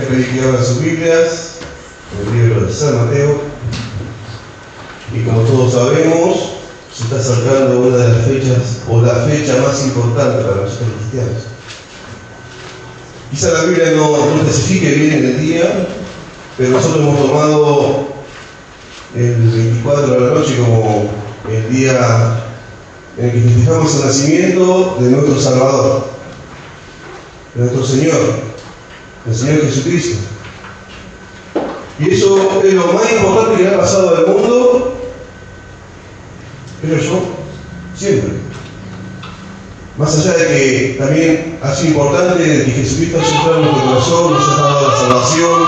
voy a pedir que abran sus Biblias, el libro de San Mateo. Y como todos sabemos, se está acercando una de las fechas, o la fecha más importante para nosotros los cristianos. Quizá la Biblia no especifique bien el día, pero nosotros hemos tomado el 24 de la noche como el día en el que festejamos el nacimiento de nuestro Salvador, de nuestro Señor, el Señor Jesucristo. Y eso es lo más importante que le ha pasado al mundo, creo yo, siempre. Más allá de que también ha sido importante que Jesucristo haya entrado en nuestro corazón, nos ha dado la salvación,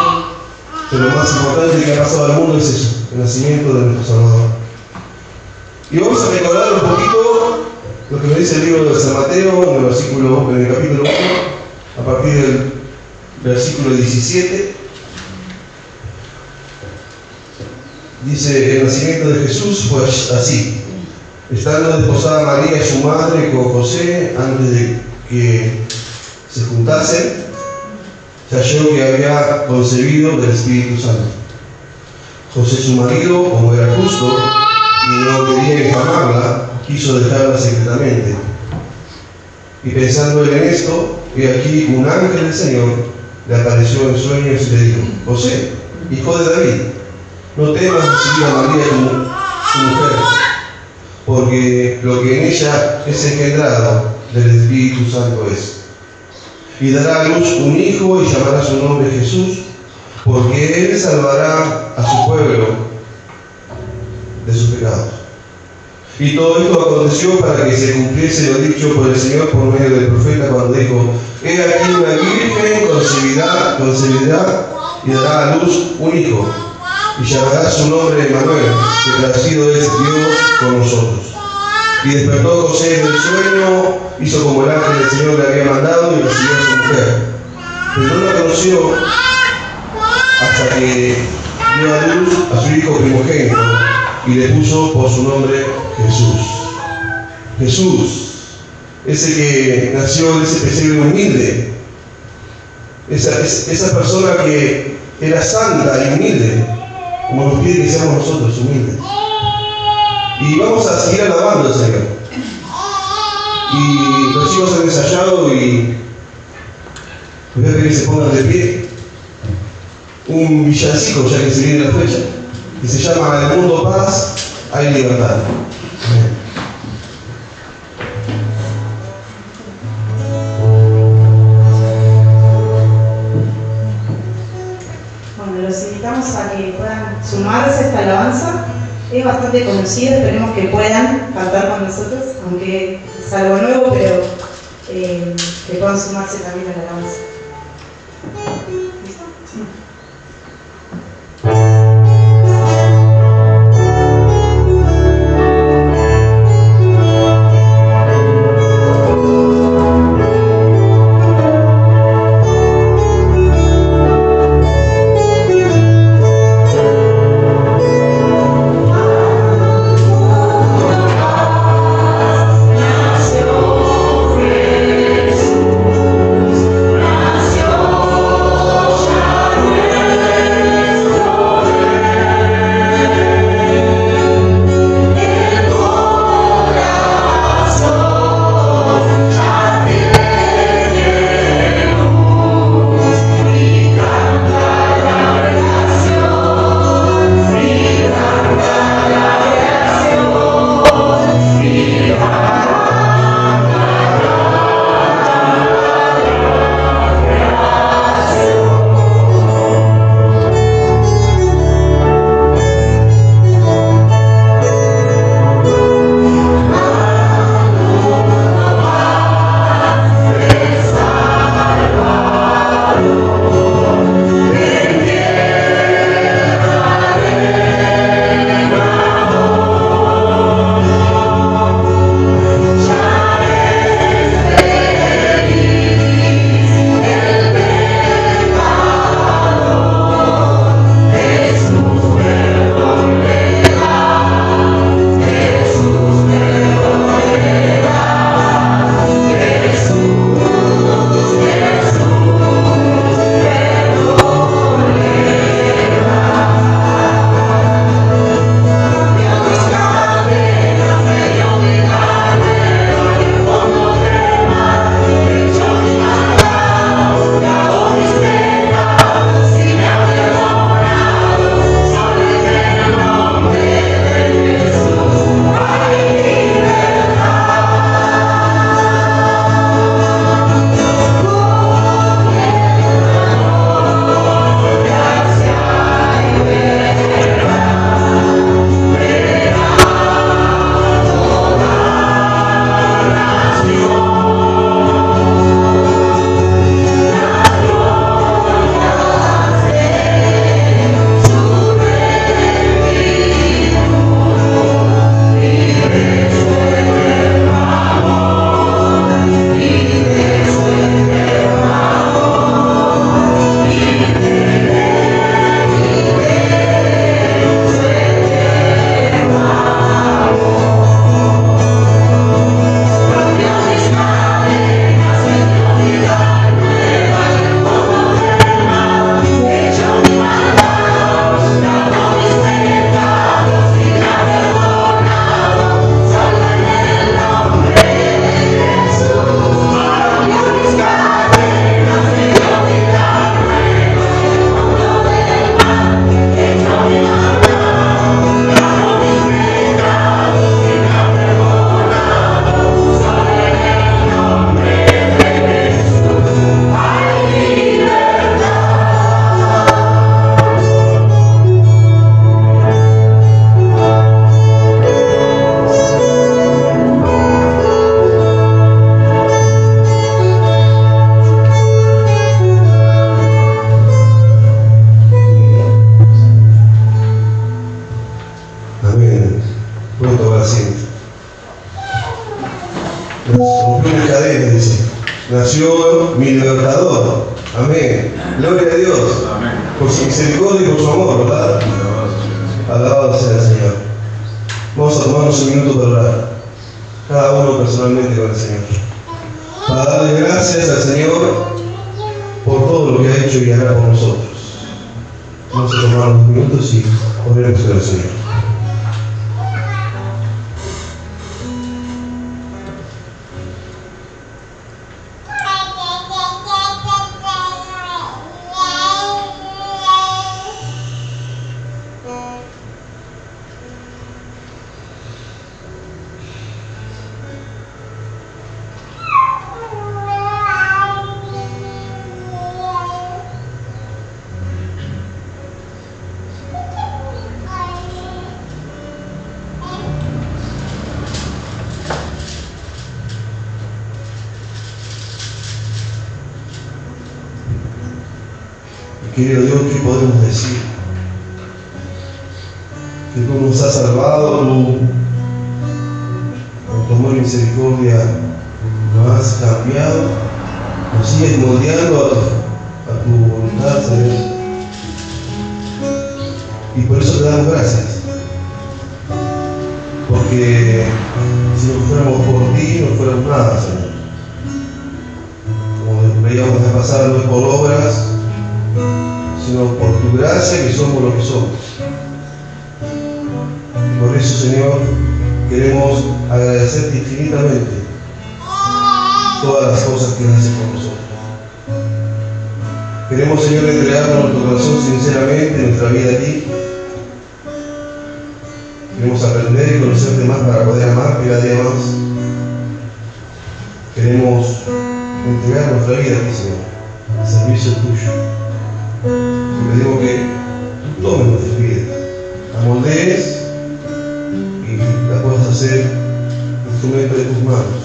pero lo más importante que ha pasado al mundo es eso, el nacimiento de nuestro Salvador. Y vamos a recordar un poquito lo que nos dice el libro de San Mateo en el capítulo 1, a partir del versículo 17. Dice: el nacimiento de Jesús fue así. Estando desposada María y su madre con José, antes de que se juntasen, se halló que había concebido del Espíritu Santo. José, su marido, como era justo y no quería infamarla, quiso dejarla secretamente. Y pensando él en esto, he aquí un ángel del Señor le apareció en sueños y le dijo: José, hijo de David, no temas recibir a María como su mujer, porque lo que en ella es engendrado del Espíritu Santo es. Y dará a luz un hijo y llamará su nombre Jesús, porque él salvará a su pueblo de sus pecados. Y todo esto aconteció para que se cumpliese lo dicho por el Señor por medio del profeta cuando dijo: he aquí una virgen concebirá y dará a luz un hijo, y llamará su nombre Emmanuel, que traducido es Dios con nosotros. Y despertó José del sueño, hizo como el ángel del Señor le había mandado y recibió a su mujer. Pero no la conoció hasta que dio a luz a su hijo primogénito y le puso por su nombre Jesús. Jesús, ese que nació en ese pesebre humilde, esa persona que era santa y humilde, como nos pide que seamos nosotros humildes. Y vamos a seguir alabando al Señor. Y los chicos han ensayado y voy a pedir que se pongan de pie un villancico, ya que se viene la fecha, que se llama "En el mundo paz, hay libertad". Amén. Bueno, los invitamos a que puedan sumarse a esta alabanza. Es bastante conocida, esperemos que puedan cantar con nosotros, aunque es algo nuevo, pero que puedan sumarse también a la alabanza. ¿Listo? Sí. Nació cadenas, dice. Nació mi libertador. Amén. Gloria a Dios. Amén. Por su misericordia y por su amor, ¿verdad? Alabado sea el Señor. Vamos a tomarnos un minuto para orar. Cada uno personalmente con el Señor. Para darle gracias al Señor por todo lo que ha hecho y hará por nosotros. Vamos a tomar unos minutos y oremos con el Señor. Querido Dios, ¿qué podemos decir? Que tú nos has salvado, tú, con tu amor y misericordia, nos has cambiado, nos sigues moldeando a tu voluntad, Señor. Y por eso te damos gracias. Porque si no fuéramos por ti, no fuéramos nada, Señor. Como veíamos la pasada, no es por obras, sino por tu gracia que somos lo que somos. Y por eso, Señor, queremos agradecerte infinitamente todas las cosas que haces por nosotros. Queremos, Señor, entregarnos nuestro corazón sinceramente, nuestra vida a ti. Queremos aprender y conocerte más para poder amarte cada día más. Queremos entregar nuestra vida a ti, Señor, al servicio tuyo. Te pedimos que tú tomes nuestras vidas, la moldees y la puedas hacer instrumento de tus manos.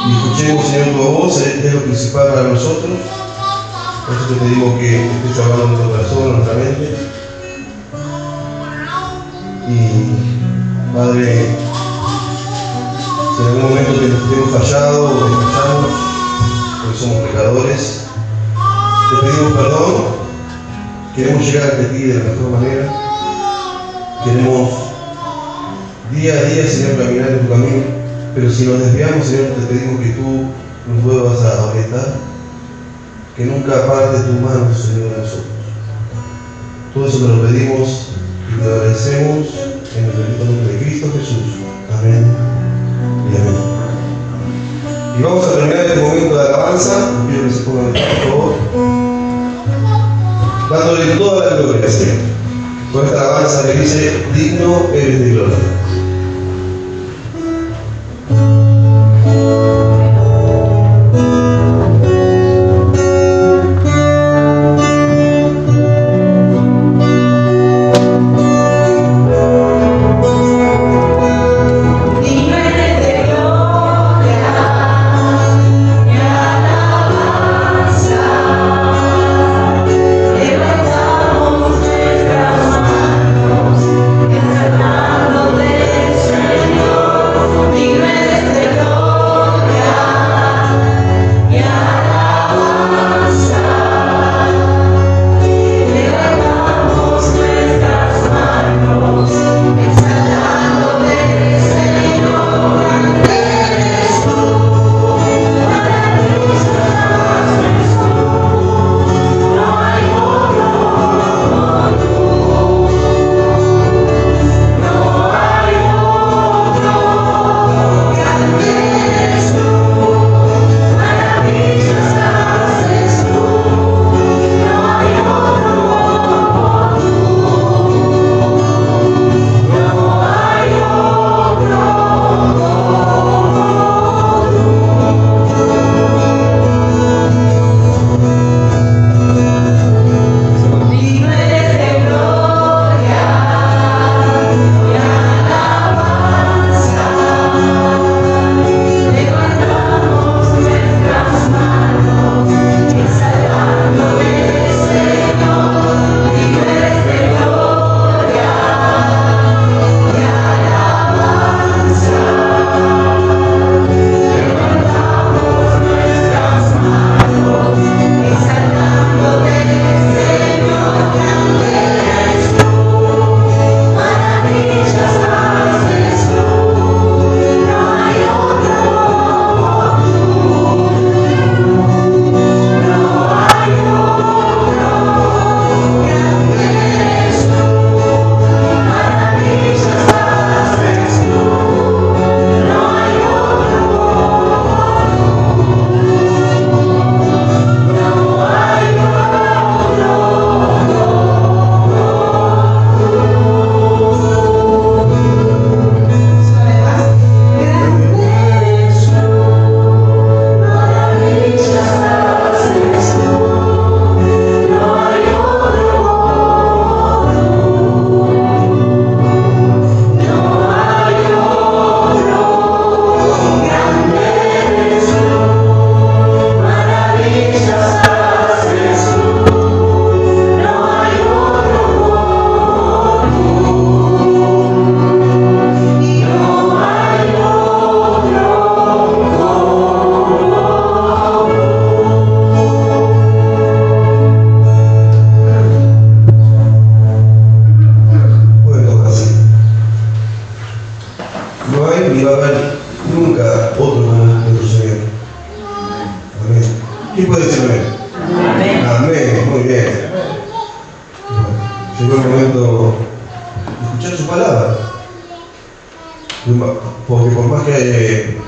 Y escuchemos, Señor, tu voz, es lo principal para nosotros. Por eso te pedimos que estés hablando en nuestro corazón, en nuestra mente. Y, Padre, si en algún momento te hemos fallado o te fallamos, porque somos pecadores, te pedimos perdón. Queremos llegar ante ti de la mejor manera. Queremos día a día, Señor, caminar en tu camino. Pero si nos desviamos, Señor, te pedimos que tú nos vuelvas a orientar. Que nunca aparte tu mano, Señor, de nosotros. Todo eso te lo pedimos y te agradecemos en el bendito nombre de Cristo Jesús. Amén y amén. Y vamos a terminar este momento de alabanza. Pido que se pongan de pie, por favor. Dándole toda la gloria, Señor. Con esta alabanza que dice: digno eres de gloria. Levantamos nuestras manos, exaltándote. otro como nuestro Señor. Amén. ¿Quién puede decir amén? Amén. Amén, muy bien. Llegó el momento de escuchar su palabra. Porque por más que el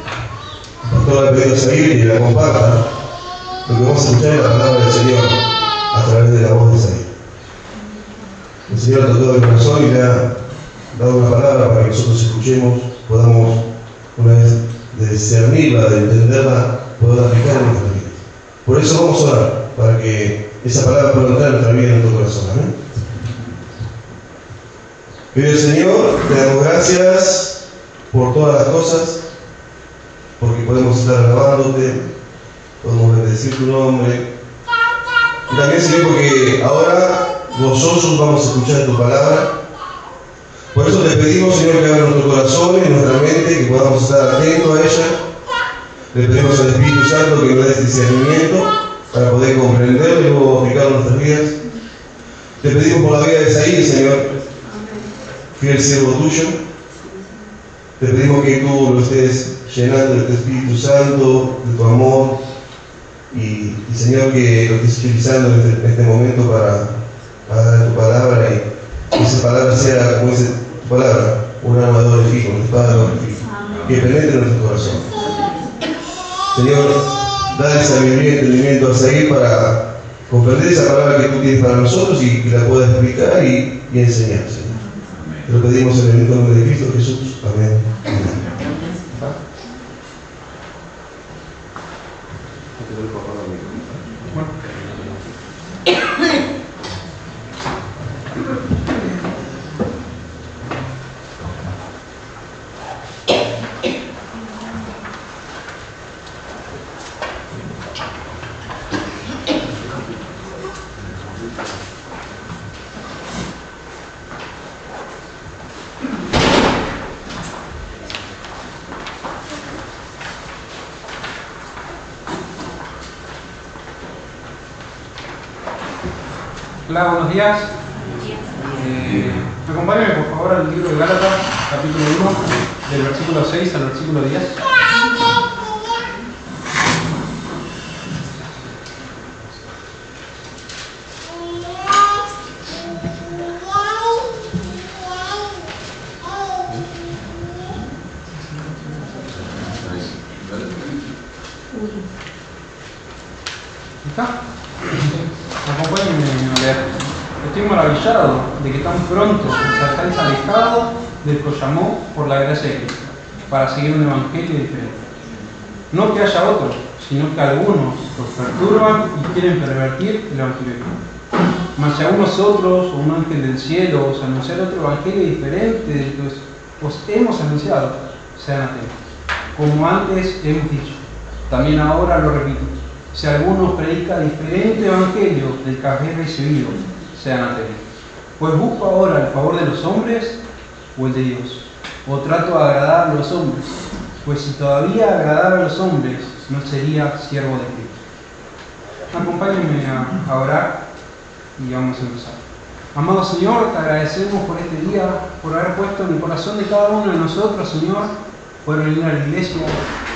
pastor ha pedido seguir y la comparta, lo que vamos a escuchar es la palabra del Señor a través de la voz de Isaías. El Señor ha tocado el corazón y le ha dado una palabra para que nosotros escuchemos, podamos una vez de discernirla, de entenderla, poder aplicarla en nuestra vida. Por eso vamos a orar, para que esa palabra pueda entrar en nuestra vida y en nuestro corazón. Amén. Querido Señor, te damos gracias por todas las cosas, porque podemos estar alabándote, podemos bendecir tu nombre. Y también, Señor, porque ahora gozosos vamos a escuchar tu palabra. Por eso te pedimos, Señor, que abra nuestro corazón y nuestra mente, que podamos estar atentos a ella. Le pedimos al Espíritu Santo que nos dé discernimiento para poder comprenderlo y luego aplicarlo en nuestras vidas. Te pedimos por la vida de Isaías, Señor, fiel siervo tuyo. Te pedimos que tú lo estés llenando de tu Espíritu Santo, de tu amor, y Señor, que lo estés utilizando en este momento para dar tu palabra y que esa palabra sea, como dice tu palabra, un arma de doble filo, una espada de doble filo, que penetre en nuestro corazón. Señor, dale sabiduría y entendimiento a seguir para comprender esa palabra que tú tienes para nosotros y que la puedas explicar y enseñar, Señor. Te lo pedimos en el nombre de Cristo Jesús. Amén. Hola, buenos días. Acompáñenme por favor al libro de Gálatas, capítulo 1, del versículo 6 al versículo 10. ¿Está? Acompáñenme a leer. Estoy maravillado de que tan pronto os hayáis alejado del que os llamó por la gracia de Cristo, para seguir un evangelio diferente. No que haya otros, sino que algunos os perturban y quieren pervertir el evangelio de Cristo. Mas si a nosotros o un ángel del cielo os anunciar otro evangelio diferente del que os hemos anunciado, sean atentos. Como antes hemos dicho, también ahora lo repito. Si alguno predica diferente evangelio del que habéis recibido, sean atentos. Pues busco ahora el favor de los hombres o el de Dios, o trato de agradar a los hombres, pues si todavía agradara a los hombres, no sería siervo de Cristo. Acompáñenme a orar y vamos a empezar. Amado Señor, te agradecemos por este día, por haber puesto en el corazón de cada uno de nosotros, Señor, poder venir a la iglesia,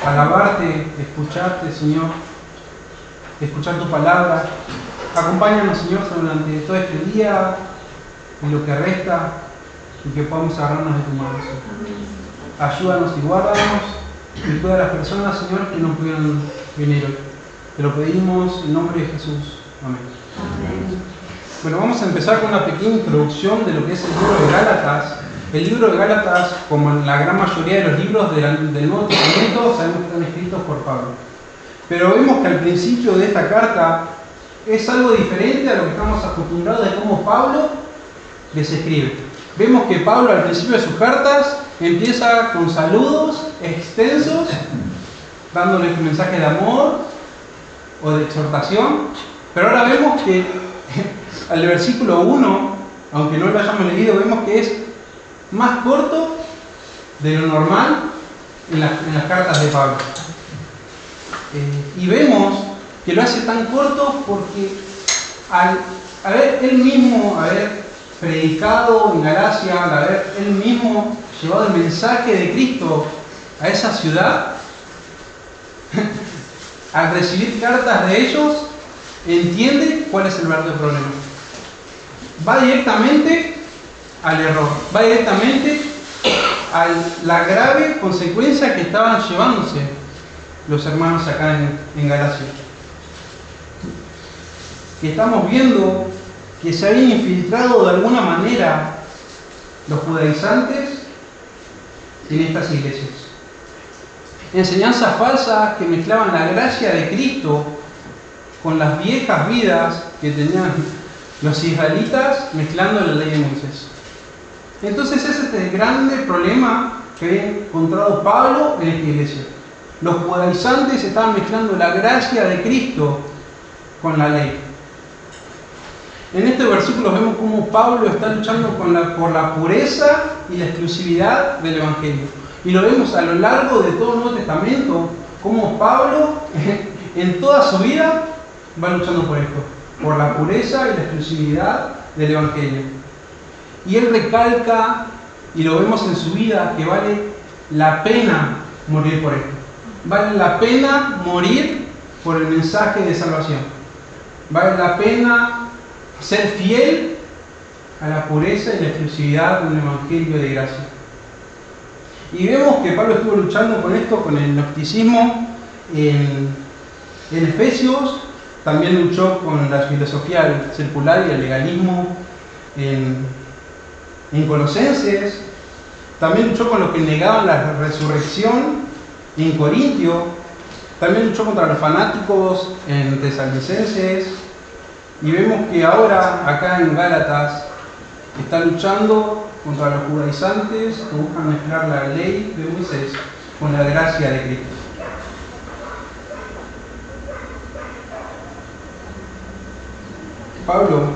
alabarte, escucharte, Señor, escuchar tu palabra. Acompáñanos, Señor, durante todo este día y lo que resta, y que podamos agarrarnos de tu mano, Señor. Ayúdanos y guárdanos de todas las personas, Señor, que no pudieron venir hoy. Te lo pedimos en nombre de Jesús. Amén. Bueno, vamos a empezar con una pequeña introducción de lo que es el libro de Gálatas. El libro de Gálatas, como en la gran mayoría de los libros del Nuevo Testamento, sabemos que están escritos por Pablo. Pero vemos que al principio de esta carta es algo diferente a lo que estamos acostumbrados de cómo Pablo les escribe. Vemos que Pablo al principio de sus cartas empieza con saludos extensos, dándoles un mensaje de amor o de exhortación, pero ahora vemos que al versículo 1, aunque no lo hayamos leído, vemos que es más corto de lo normal en las cartas de Pablo. Y vemos que lo hace tan corto porque al haber él mismo predicado en Galacia, al haber él mismo llevado el mensaje de Cristo a esa ciudad, al recibir cartas de ellos, entiende cuál es el verdadero problema. Va directamente al error, va directamente a la grave consecuencia que estaban llevándose los hermanos acá en Galacia. Que estamos viendo que se habían infiltrado de alguna manera los judaizantes en estas iglesias. Enseñanzas falsas que mezclaban la gracia de Cristo con las viejas vidas que tenían los israelitas, mezclando la ley de Moisés. Entonces ese es el grande problema que había encontrado Pablo en esta iglesia. Los judaizantes estaban mezclando la gracia de Cristo con la ley. En este versículo vemos cómo Pablo está luchando por la pureza y la exclusividad del Evangelio. Y lo vemos a lo largo de todo el Nuevo Testamento, cómo Pablo en toda su vida va luchando por esto, por la pureza y la exclusividad del Evangelio. Y él recalca, y lo vemos en su vida, que vale la pena morir por esto. Vale la pena morir por el mensaje de salvación. Vale la pena ser fiel a la pureza y la exclusividad del Evangelio de gracia. Y vemos que Pablo estuvo luchando con esto, con el gnosticismo en Efesios. También luchó con la filosofía circular y el legalismo en Colosenses. También luchó con los que negaban la resurrección en Corintio. También luchó contra los fanáticos en Tesalonicenses. Y vemos que ahora, acá en Gálatas, está luchando contra los judaizantes que buscan mezclar la ley de Moisés con la gracia de Cristo. Pablo,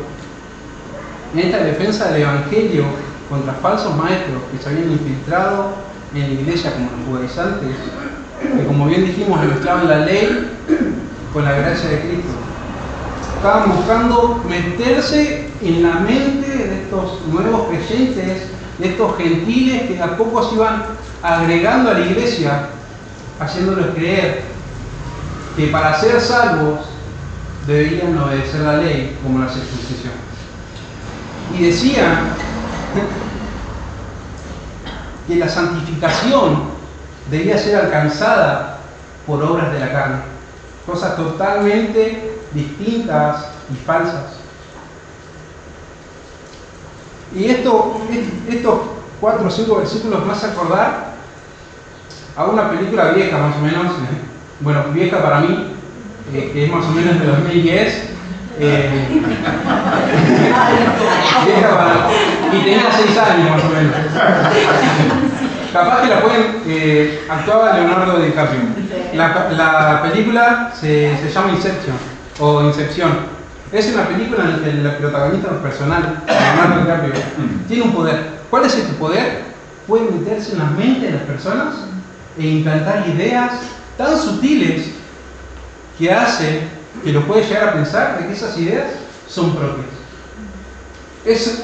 en esta defensa del Evangelio contra falsos maestros que se habían infiltrado en la iglesia como los judaizantes, que como bien dijimos mezclaban la ley con la gracia de Cristo, estaban buscando meterse en la mente de estos nuevos creyentes, de estos gentiles que a poco se iban agregando a la iglesia, haciéndoles creer que para ser salvos deberían obedecer la ley como la circuncisión. Y decían que la santificación debía ser alcanzada por obras de la carne, cosas totalmente distintas y falsas. Y estos 4 o 5 versículos me hace acordar a una película vieja más o menos, bueno, vieja para mí, que es más o menos de 2010, vieja para, y tenía 6 años más o menos. Capaz que la pueden, actuaba Leonardo DiCaprio. La película se llama Inception. Es una película en la que el protagonista personal, Leonardo DiCaprio, tiene un poder. ¿Cuál es este poder? Puede meterse en la mente de las personas e implantar ideas tan sutiles que hace que lo puede llegar a pensar de que esas ideas son propias. Es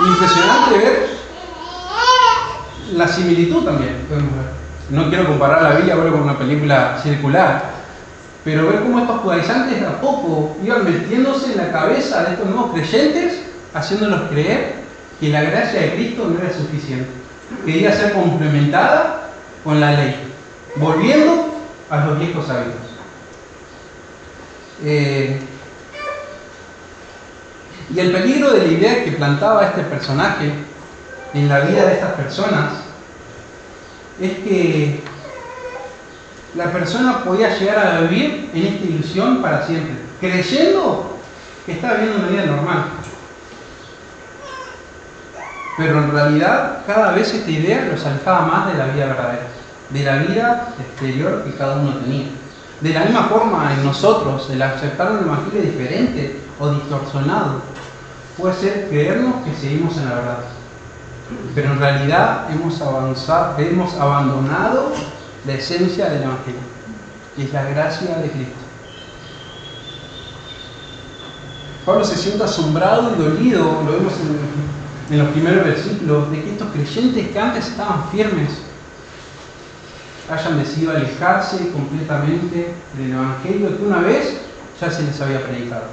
impresionante ver la similitud también. No quiero comparar la Biblia con una película circular, pero ver cómo estos judaizantes de a poco iban metiéndose en la cabeza de estos nuevos creyentes, haciéndolos creer que la gracia de Cristo no era suficiente, que debía ser complementada con la ley, volviendo a los viejos hábitos. Y el peligro de la idea que plantaba este personaje en la vida de estas personas es que la persona podía llegar a vivir en esta ilusión para siempre, creyendo que está viviendo una vida normal. Pero en realidad cada vez esta idea los alejaba más de la vida verdadera, de la vida exterior que cada uno tenía. De la misma forma en nosotros, el aceptar un evangelio diferente o distorsionado puede ser creernos que seguimos en la verdad, pero en realidad hemos abandonado la esencia del evangelio, que es la gracia de Cristo. Pablo se siente asombrado y dolido, lo vemos en los primeros versículos, de que estos creyentes que antes estaban firmes hayan decidido alejarse completamente del Evangelio que una vez ya se les había predicado.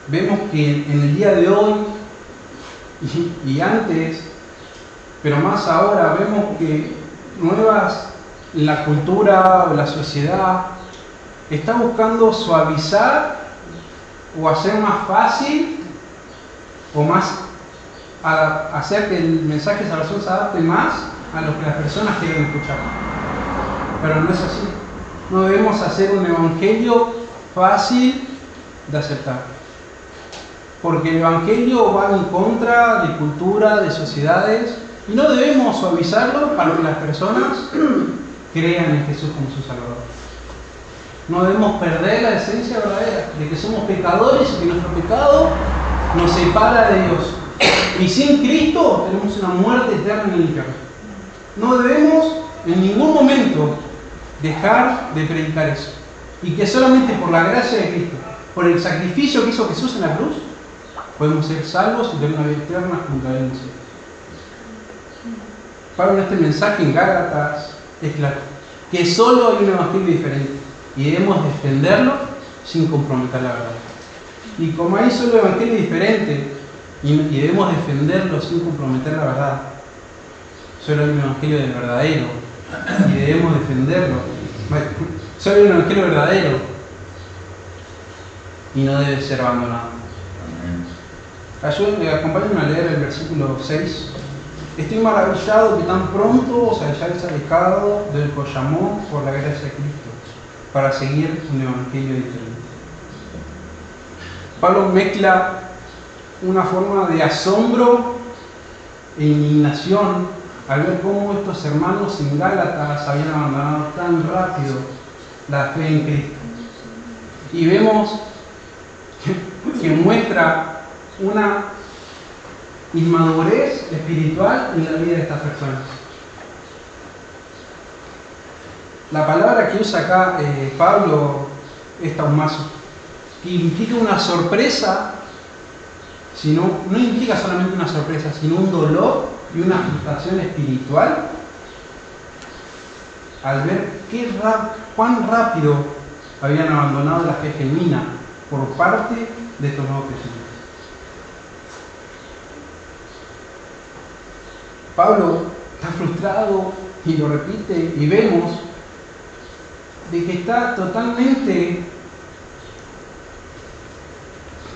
Vemos que en el día de hoy y antes, pero más ahora, vemos que la cultura o la sociedad está buscando suavizar o hacer más fácil o hacer que el mensaje de salvación se adapte más a lo que las personas quieren escuchar. Pero no es así. No debemos hacer un evangelio fácil de aceptar. Porque el evangelio va en contra de cultura, de sociedades, y no debemos suavizarlo para que las personas crean en Jesús como su Salvador. No debemos perder la esencia verdadera de que somos pecadores y que nuestro pecado nos separa de Dios. Y sin Cristo tenemos una muerte eterna en el infierno. No debemos en ningún momento dejar de predicar eso. Y que solamente por la gracia de Cristo, por el sacrificio que hizo Jesús en la cruz, podemos ser salvos y tener una vida eterna junto a Él en el cielo. Pablo en este mensaje en Gálatas es claro, que solo hay un evangelio diferente y debemos defenderlo sin comprometer la verdad. Y como hay solo un evangelio diferente y debemos defenderlo sin comprometer la verdad, solo hay un evangelio del verdadero y debemos defenderlo. Solo hay un evangelio verdadero y no debe ser abandonado. Acompáñenme a leer el versículo 6. Estoy maravillado que tan pronto os hayáis alejado del que os llamó por la gracia de Cristo para seguir un evangelio diferente. Pablo mezcla una forma de asombro e indignación al ver cómo estos hermanos en Gálatas habían abandonado tan rápido la fe en Cristo. Y vemos que muestra una inmadurez espiritual en la vida de estas personas. La palabra que usa acá Pablo es taumazo, que implica una sorpresa, no implica solamente una sorpresa, sino un dolor y una frustración espiritual al ver cuán rápido habían abandonado la fe genuina por parte de estos nuevos creyentes. Pablo está frustrado y lo repite y vemos de que está totalmente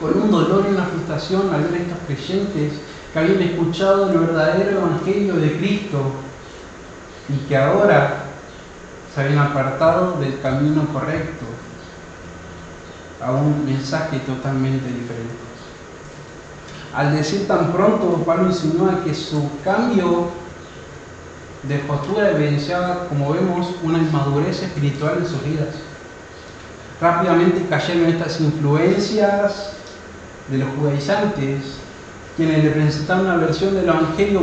con un dolor y una frustración al ver a estos creyentes que habían escuchado el verdadero evangelio de Cristo y que ahora se habían apartado del camino correcto a un mensaje totalmente diferente. Al decir tan pronto, Pablo insinúa que su cambio de postura evidenciaba, como vemos, una inmadurez espiritual en sus vidas. Rápidamente cayeron estas influencias de los judaizantes, quienes le presentaban una versión del evangelio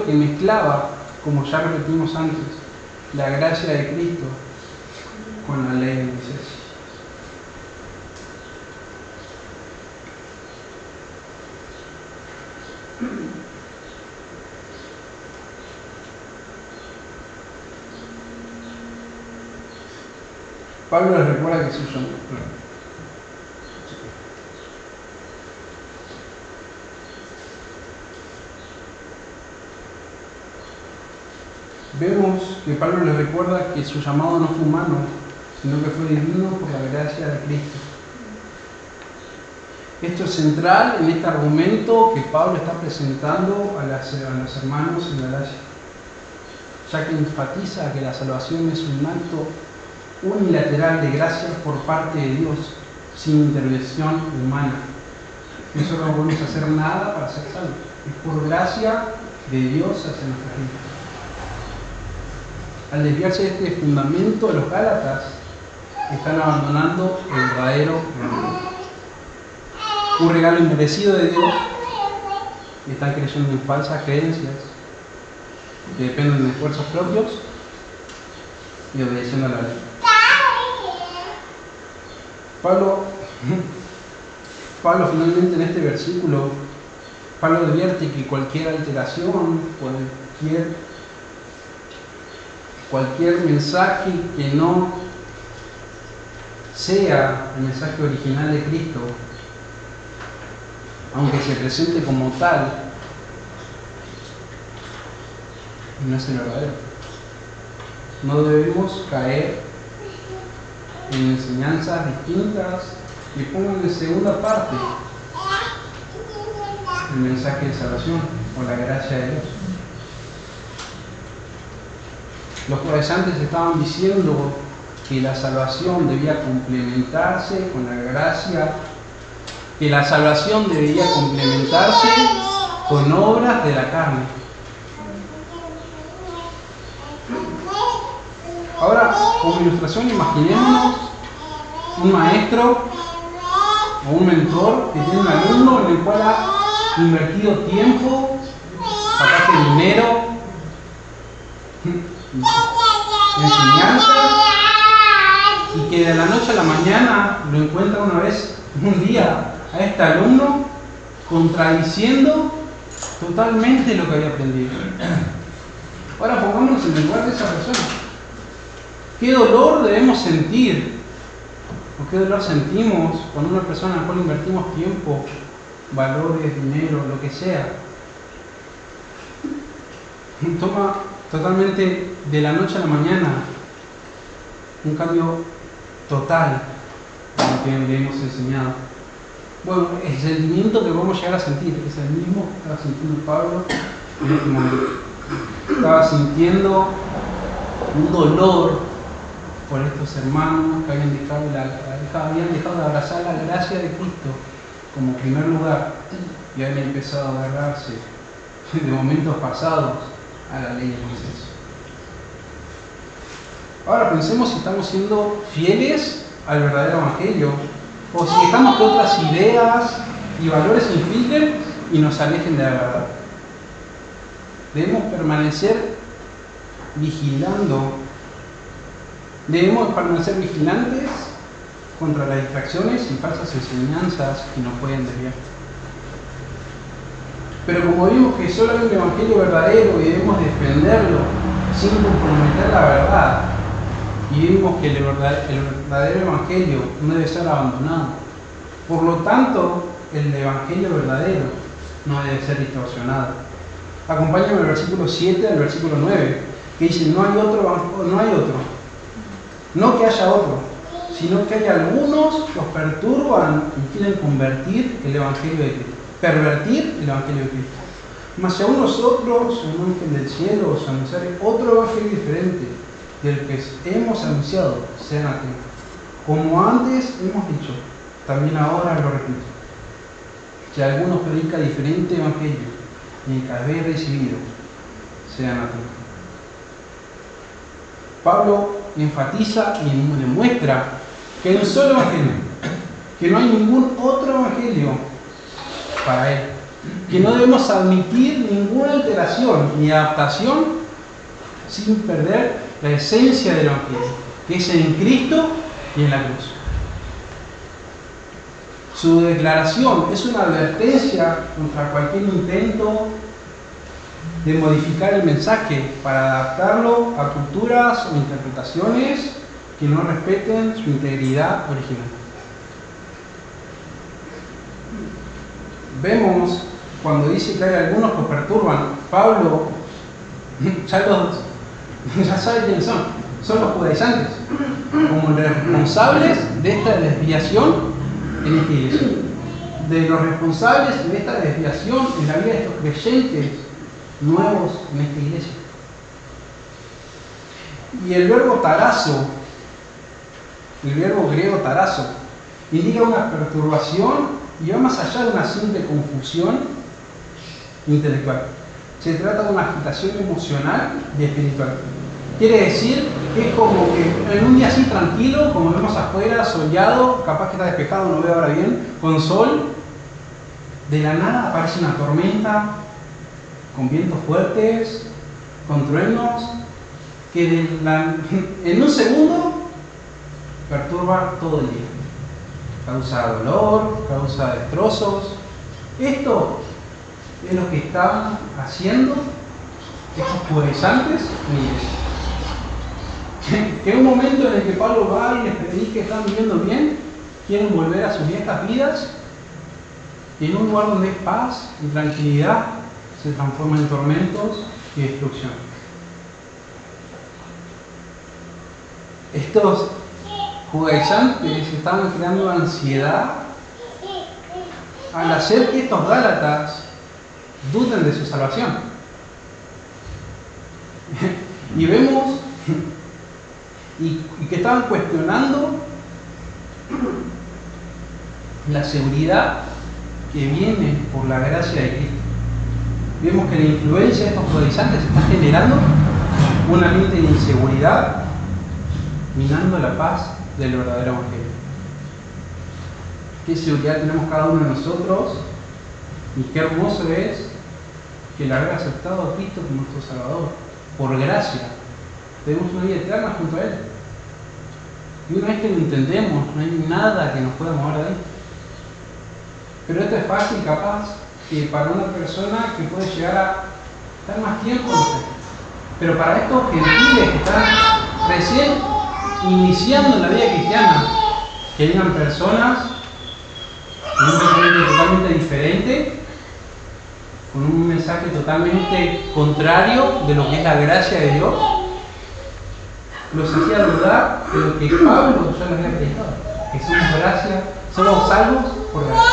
que mezclaba, como ya repetimos antes, la gracia de Cristo con la ley de Moisés. Pablo les recuerda que soy yo. Vemos que Pablo les recuerda que su llamado no fue humano, sino que fue divino por la gracia de Cristo. Esto es central en este argumento que Pablo está presentando a los hermanos en Galacia, ya que enfatiza que la salvación es un acto unilateral de gracia por parte de Dios, sin intervención humana. Nosotros no podemos hacer nada para ser salvos. Es por gracia de Dios hacia nuestra vida. Al desviarse de este fundamento, los Gálatas están abandonando el verdadero evangelio. Un regalo inmerecido de Dios, y están creyendo en falsas creencias que dependen de esfuerzos propios y obedeciendo a la ley. Pablo Pablo finalmente en este versículo, Pablo advierte que cualquier alteración, cualquier mensaje que no sea el mensaje original de Cristo, aunque se presente como tal, no es el verdadero. No debemos caer en enseñanzas distintas que pongan en segunda parte el mensaje de salvación o la gracia de Dios. Los judaizantes estaban diciendo que la salvación debía complementarse con la gracia, que la salvación debía complementarse con obras de la carne. Ahora, como ilustración, imaginémonos un maestro o un mentor que tiene un alumno en el cual ha invertido tiempo, capaz de dinero, enseñanza, y que de la noche a la mañana lo encuentra un día a este alumno contradiciendo totalmente lo que había aprendido. Ahora pongámonos en el lugar de esa persona. ¿Qué dolor debemos sentir? ¿O qué dolor sentimos cuando una persona en la cual invertimos tiempo, valores, dinero, lo que sea, toma totalmente de la noche a la mañana un cambio total de lo que le hemos enseñado? Bueno, el sentimiento que vamos a llegar a sentir es el mismo que estaba sintiendo Pablo en este momento. Estaba sintiendo un dolor por estos hermanos que habían dejado de abrazar la gracia de Cristo como primer lugar y habían empezado a agarrarse de momentos pasados a la ley de Moisés. Ahora pensemos si estamos siendo fieles al verdadero evangelio o si dejamos que otras ideas y valores se infiltren y nos alejen de la verdad. Debemos permanecer vigilantes contra las distracciones y falsas enseñanzas que nos pueden desviar. Pero como vimos que solo hay un evangelio verdadero y debemos defenderlo sin comprometer la verdad, y vimos que el verdadero evangelio no debe ser abandonado, por lo tanto el evangelio verdadero no debe ser distorsionado. Acompáñame al versículo 7 al versículo 9, que dice: no hay otro, no que haya otro, sino que hay algunos que os perturban y quieren pervertir el evangelio de Cristo. Mas si aún nosotros, un ángel del cielo, os anunciare otro evangelio diferente del que hemos anunciado, sean atentos. Como antes hemos dicho, también ahora lo repito: si alguno predica diferente evangelio y el que habéis recibido, sean atentos. Pablo enfatiza y demuestra que hay un solo evangelio, que no hay ningún otro evangelio para él, que no debemos admitir ninguna alteración ni adaptación sin perder la esencia del evangelio, que es en Cristo y en la cruz. Su declaración es una advertencia contra cualquier intento de modificar el mensaje para adaptarlo a culturas o interpretaciones que no respeten su integridad original. Vemos cuando dice que hay algunos que perturban, Pablo ya sabe quiénes son los judaizantes, como responsables de esta desviación en esta iglesia, de los responsables de esta desviación en la vida de estos creyentes nuevos en esta iglesia. Y el verbo tarazo, el verbo griego tarazo, indica una perturbación y va más allá de una simple confusión intelectual. Se trata de una agitación emocional y espiritual. Quiere decir que es como que en un día así tranquilo, como vemos afuera, soleado, capaz que está despejado, no veo ahora bien, con sol, de la nada aparece una tormenta con vientos fuertes, con truenos, que en un segundo perturba todo el día. causa dolor, causa destrozos. Esto es lo que estaban haciendo estos judaizantes en la iglesia. Que en un momento en el que Pablo va y les predica que están viviendo bien, quieren volver a sus viejas vidas, y en un lugar donde hay paz y tranquilidad se transforma en tormentos y destrucción. Estos judaizantes estaban creando ansiedad al hacer que estos gálatas duden de su salvación. Y vemos y que estaban cuestionando la seguridad que viene por la gracia de Cristo. Vemos que la influencia de estos judaizantes está generando un ambiente de inseguridad, minando la paz del verdadero evangelio. Qué seguridad tenemos cada uno de nosotros, y qué hermoso es que el haber aceptado a Cristo como nuestro Salvador. Por gracia tenemos una vida eterna junto a Él, y una vez que lo entendemos no hay nada que nos pueda mover de ahí. Pero esto es fácil, capaz, que para una persona que puede llegar a estar más tiempo en fe. Pero para estos gentiles que están recién iniciando en la vida cristiana, que vengan personas con un pensamiento totalmente diferente, con un mensaje totalmente contrario de lo que es la gracia de Dios, los hacía dudar de lo que Pablo ya les había predicado, que somos salvos por gracia.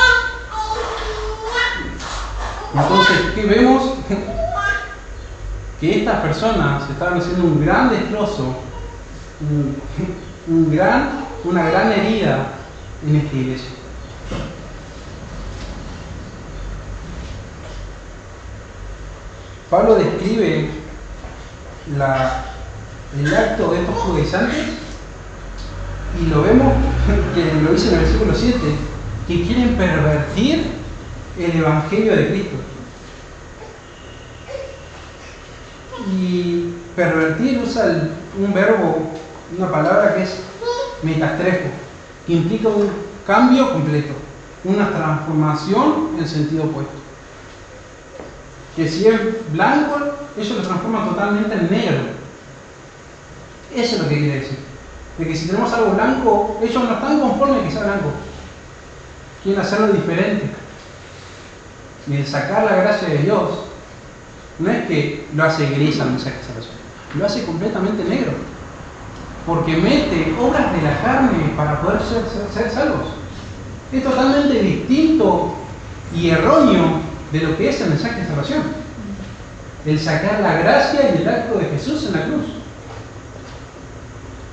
Entonces, ¿qué vemos? Que estas personas estaban haciendo un gran destrozo, una gran herida en esta iglesia. Pablo describe el acto de estos judaizantes y lo vemos que lo dice en el versículo 7, que quieren pervertir el evangelio de Cristo. Y pervertir usa un verbo, una palabra que es metastrefo, que implica un cambio completo, una transformación en sentido opuesto. Que si es blanco, ellos lo transforman totalmente en negro. Eso es lo que quiere decir. De que si tenemos algo blanco, ellos no están conformes que sea blanco. Quieren hacerlo diferente. Y el sacar la gracia de Dios no es que lo hace gris al mensaje de salvación, lo hace completamente negro, porque mete obras de la carne para poder ser salvos. Es totalmente distinto y erróneo de lo que es el mensaje de salvación, el sacar la gracia y el acto de Jesús en la cruz.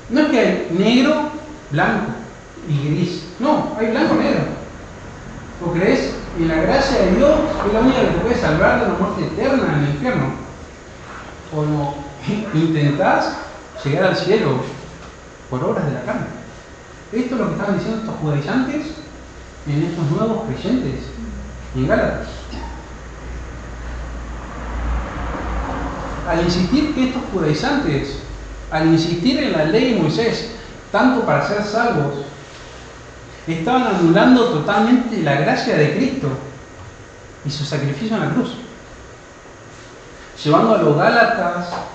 No es que hay negro, blanco y gris, no, hay blanco, negro. ¿O crees en la gracia de Dios, que es la única que te puede salvar de la muerte eterna en el infierno? ¿O no intentás llegar al cielo por obras de la carne? Esto es lo que estaban diciendo estos judaizantes en estos nuevos creyentes en Gálatas. Al insistir que estos judaizantes, al insistir en la ley de Moisés, tanto para ser salvos, estaban anulando totalmente la gracia de Cristo y su sacrificio en la cruz, llevando a los Gálatas a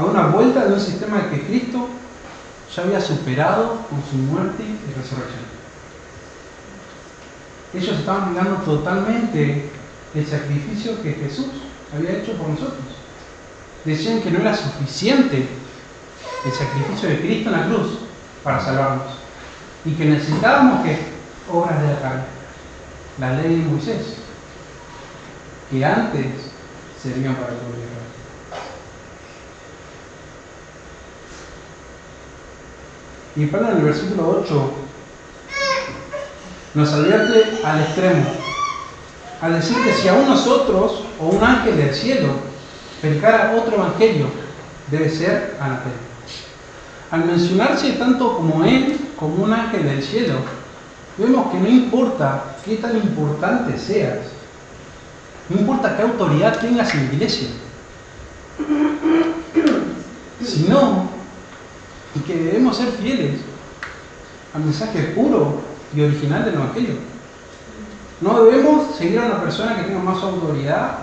una vuelta de un sistema que Cristo ya había superado con su muerte y resurrección. Ellos estaban negando totalmente el sacrificio que Jesús había hecho por nosotros. Decían que no era suficiente el sacrificio de Cristo en la cruz para salvarnos, y que necesitábamos que obras de la carne, la ley de Moisés, que antes servían para el pueblo de Israel. Y Pablo en el versículo 8 nos advierte al extremo, al decir que si aún nosotros o un ángel del cielo predicara otro evangelio, debe ser anatema. Al mencionarse tanto como él como un ángel del cielo, vemos que no importa qué tan importante seas, no importa qué autoridad tengas en la iglesia, sino que debemos ser fieles al mensaje puro y original del Evangelio. No debemos seguir a una persona que tenga más autoridad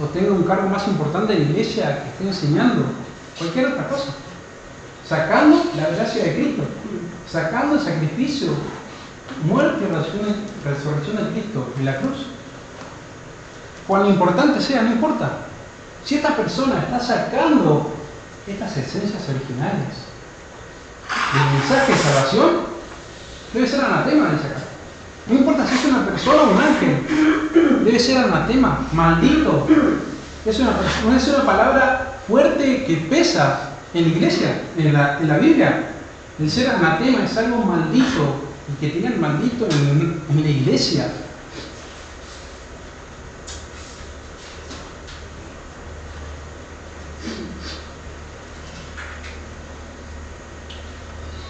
o tenga un cargo más importante en la iglesia, que esté enseñando cualquier otra cosa, sacando la gracia de Cristo, sacando el sacrificio, muerte y resurrección de Cristo en la cruz. Cuán importante sea, no importa. Si esta persona está sacando estas esencias originales del mensaje de salvación, debe ser anatema, dice acá. No importa si es una persona o un ángel, debe ser anatema, maldito. Es una palabra fuerte que pesa en la iglesia, en la Biblia. El ser anatema es algo maldito, y que tengan maldito en la iglesia.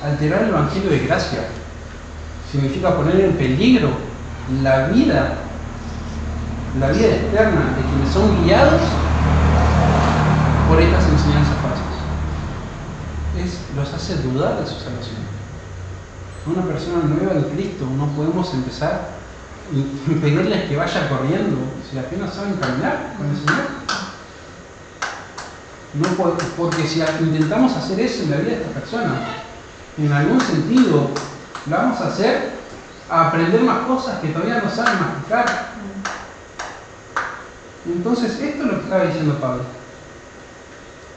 Alterar el Evangelio de gracia significa poner en peligro la vida externa de quienes son guiados por estas enseñanzas falsas. Los hace dudar de su salvación. Una persona nueva en Cristo no podemos empezar y pedirles que vaya corriendo si apenas saben caminar con el Señor. No, porque si intentamos hacer eso en la vida de esta persona, en algún sentido lo vamos a hacer a aprender más cosas que todavía no saben masticar. Entonces esto es lo que estaba diciendo Pablo.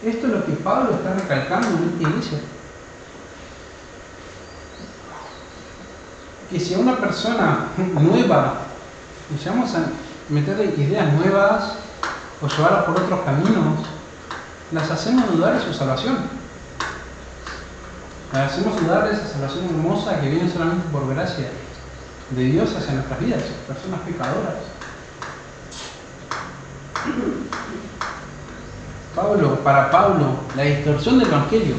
Esto es lo que Pablo está recalcando en esta iglesia. Que si a una persona nueva le llevamos a meterle ideas nuevas o llevarla por otros caminos, las hacemos dudar de su salvación. Las hacemos dudar de esa salvación hermosa que viene solamente por gracia de Dios hacia nuestras vidas, personas pecadoras. Para Pablo, la distorsión del Evangelio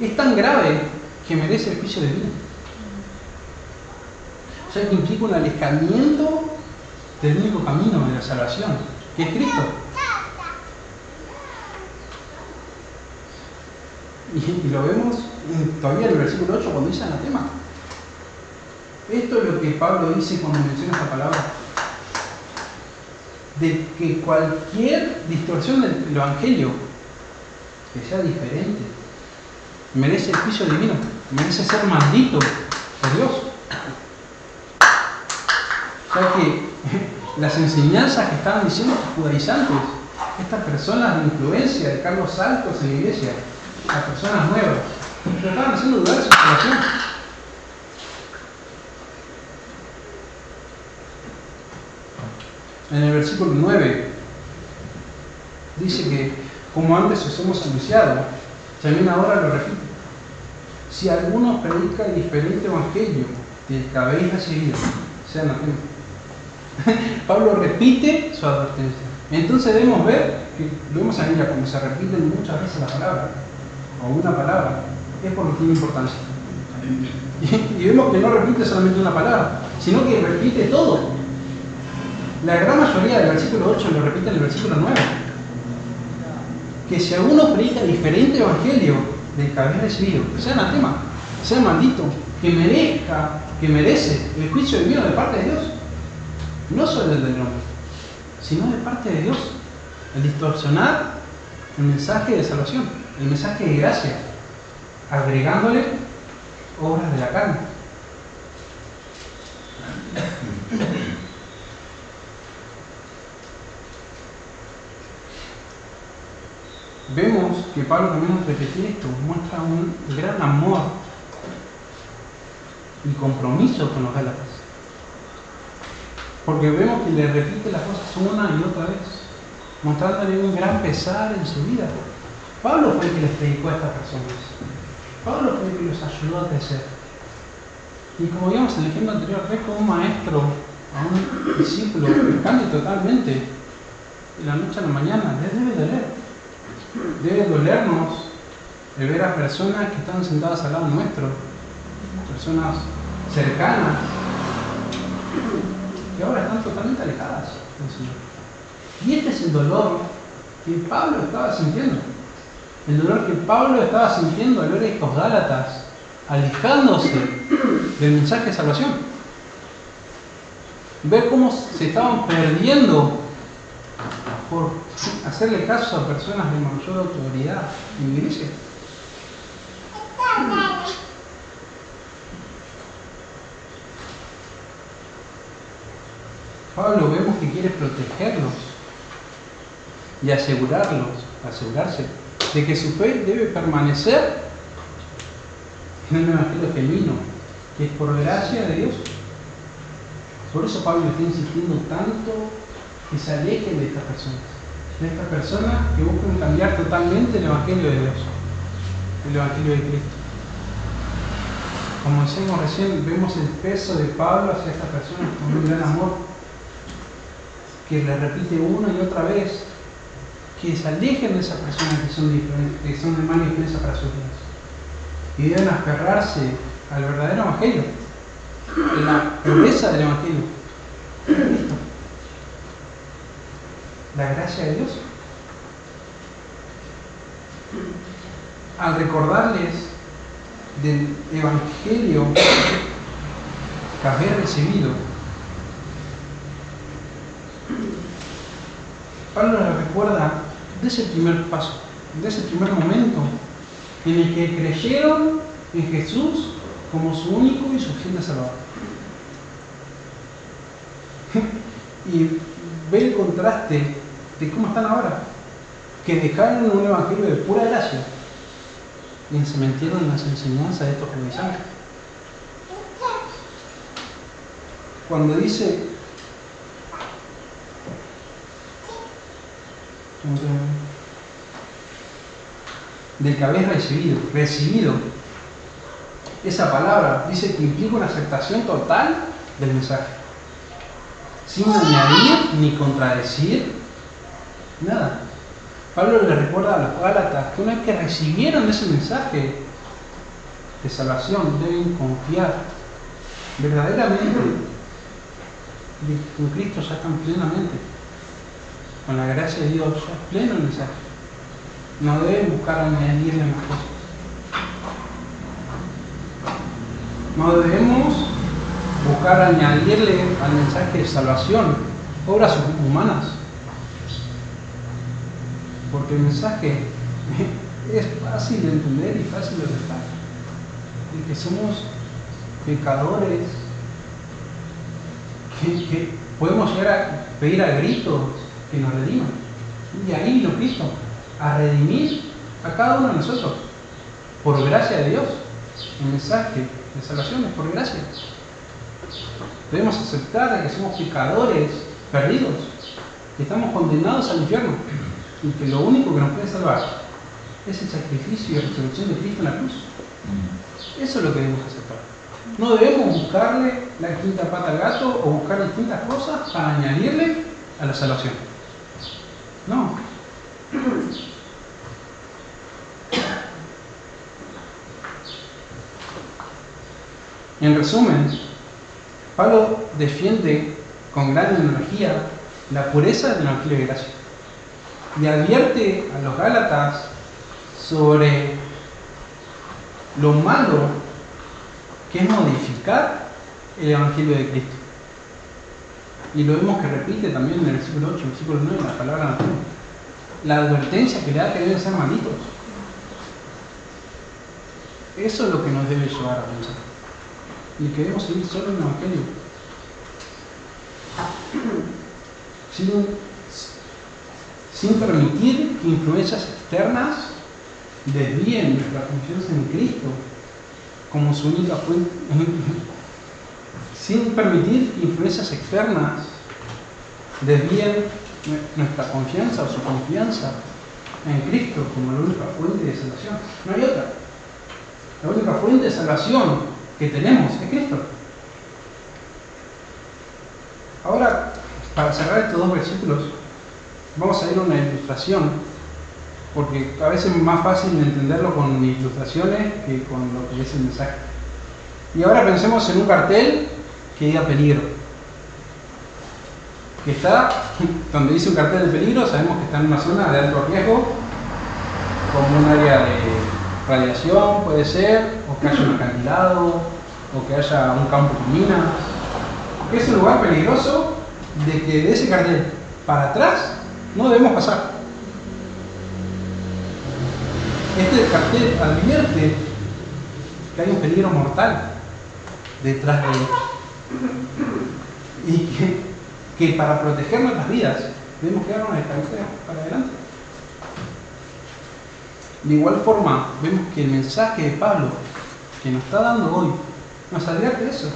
es tan grave que merece el juicio divino. O sea, que implica un alejamiento del único camino de la salvación, que es Cristo. Y lo vemos todavía en el versículo 8 cuando dice anatema. Esto es lo que Pablo dice cuando menciona esta palabra. De que cualquier distorsión del Evangelio que sea diferente merece el juicio divino, merece ser maldito por Dios. O sea que las enseñanzas que estaban diciendo estos judaizantes, estas personas de influencia, de cargos altos en la iglesia, las personas nuevas, lo estaban haciendo dudar de su salvación. En el versículo 9 dice que, como antes os hemos anunciado, también ahora lo repito: si alguno predica el diferente evangelio del que habéis recibido, sea anatema. Pablo repite su advertencia. Entonces debemos ver que lo vemos en la Biblia, como se repiten muchas veces la palabra o una palabra, es porque tiene importancia. Y vemos que no repite solamente una palabra, sino que repite todo. La gran mayoría del versículo 8 lo repite en el versículo 9. Que si alguno predica diferente evangelio del que habéis recibido, sea anatema, sea maldito, que merece el juicio divino de parte de Dios. No solo el del hombre, sino de parte de Dios. El distorsionar el mensaje de salvación, el mensaje de gracia, agregándole obras de la carne. Vemos que Pablo también al repetir esto muestra un gran amor y compromiso con los gálatas. Porque vemos que le repite las cosas una y otra vez, mostrándole un gran pesar en su vida. Pablo fue el que les predicó a estas personas. Pablo fue el que los ayudó a crecer. Y como vimos en el ejemplo anterior, ves como un maestro a un discípulo que cambia totalmente de la noche a la mañana. Les debe doler. Debe dolernos el ver a personas que están sentadas al lado nuestro, personas cercanas, que ahora están totalmente alejadas del Señor. Y este es el dolor que Pablo estaba sintiendo. El dolor que Pablo estaba sintiendo al ver a estos gálatas alejándose del mensaje de salvación. Ver cómo se estaban perdiendo por hacerle caso a personas de mayor autoridad en la iglesia. Pablo vemos que quiere protegerlos y asegurarse de que su fe debe permanecer en un evangelio genuino, que es por gracia de Dios. Por eso Pablo está insistiendo tanto que se alejen de estas personas que buscan cambiar totalmente el evangelio de Dios, el evangelio de Cristo. Como decíamos recién, vemos el peso de Pablo hacia estas personas con un gran amor, que le repite una y otra vez que se alejen de esas personas que son diferentes, que son de mala influencia para sus vidas, y deben aferrarse al verdadero evangelio, la pureza del evangelio, Cristo, la gracia de Dios. Al recordarles del evangelio que había recibido, Pablo les recuerda de ese primer paso, de ese primer momento en el que creyeron en Jesús como su único y suficiente Salvador. Y ve el contraste de cómo están ahora, que dejaron un evangelio de pura gracia y se metieron en las enseñanzas de estos judaizantes. Cuando dice del que habéis recibido, esa palabra dice que implica una aceptación total del mensaje, sin añadir ni contradecir nada. Pablo le recuerda a los Gálatas que una vez que recibieron ese mensaje de salvación, deben confiar verdaderamente de que con Cristo ya están plenamente, con la gracia de Dios, ya es pleno el mensaje. No deben buscar añadirle más cosas. No debemos buscar añadirle al mensaje de salvación obras humanas, porque el mensaje es fácil de entender y fácil de aceptar, de que somos pecadores, que podemos llegar a pedir a gritos que nos rediman, y ahí vino Cristo a redimir a cada uno de nosotros por gracia de Dios. El mensaje de salvación es por gracia. Debemos aceptar de que somos pecadores perdidos, que estamos condenados al infierno y que lo único que nos puede salvar es el sacrificio y la resurrección de Cristo en la cruz. Eso es lo que debemos aceptar. No debemos buscarle la quinta pata al gato o buscar distintas cosas para añadirle a la salvación. No. En resumen, Pablo defiende con gran energía la pureza del evangelio de gracia y advierte a los Gálatas sobre lo malo que es modificar el evangelio de Cristo. Y lo vemos que repite también en el versículo 8, versículo 9, la palabra natura. La advertencia que le da que deben ser malditos. Eso es lo que nos debe llevar a pensar. Y queremos seguir solo en el evangelio. Sin permitir que influencias externas desvíen nuestra confianza en Cristo como su única fuente. Sin permitir que influencias externas desvíen nuestra confianza o su confianza en Cristo como la única fuente de salvación. No hay otra. La única fuente de salvación que tenemos es Cristo. Ahora, para cerrar estos dos versículos, vamos a ver una ilustración, porque a veces es más fácil entenderlo con ilustraciones que con lo que es el mensaje. Y ahora pensemos en un cartel que diga peligro. Que está, donde dice un cartel de peligro, sabemos que está en una zona de alto riesgo, como un área de radiación puede ser, o que haya un acantilado o que haya un campo con minas, que es un lugar peligroso de que de ese cartel para atrás no debemos pasar. Este cartel advierte que hay un peligro mortal detrás de ellos y que para proteger nuestras vidas debemos quedar una distancia para adelante. De igual forma, vemos que el mensaje de Pablo que nos está dando hoy nos advierte eso,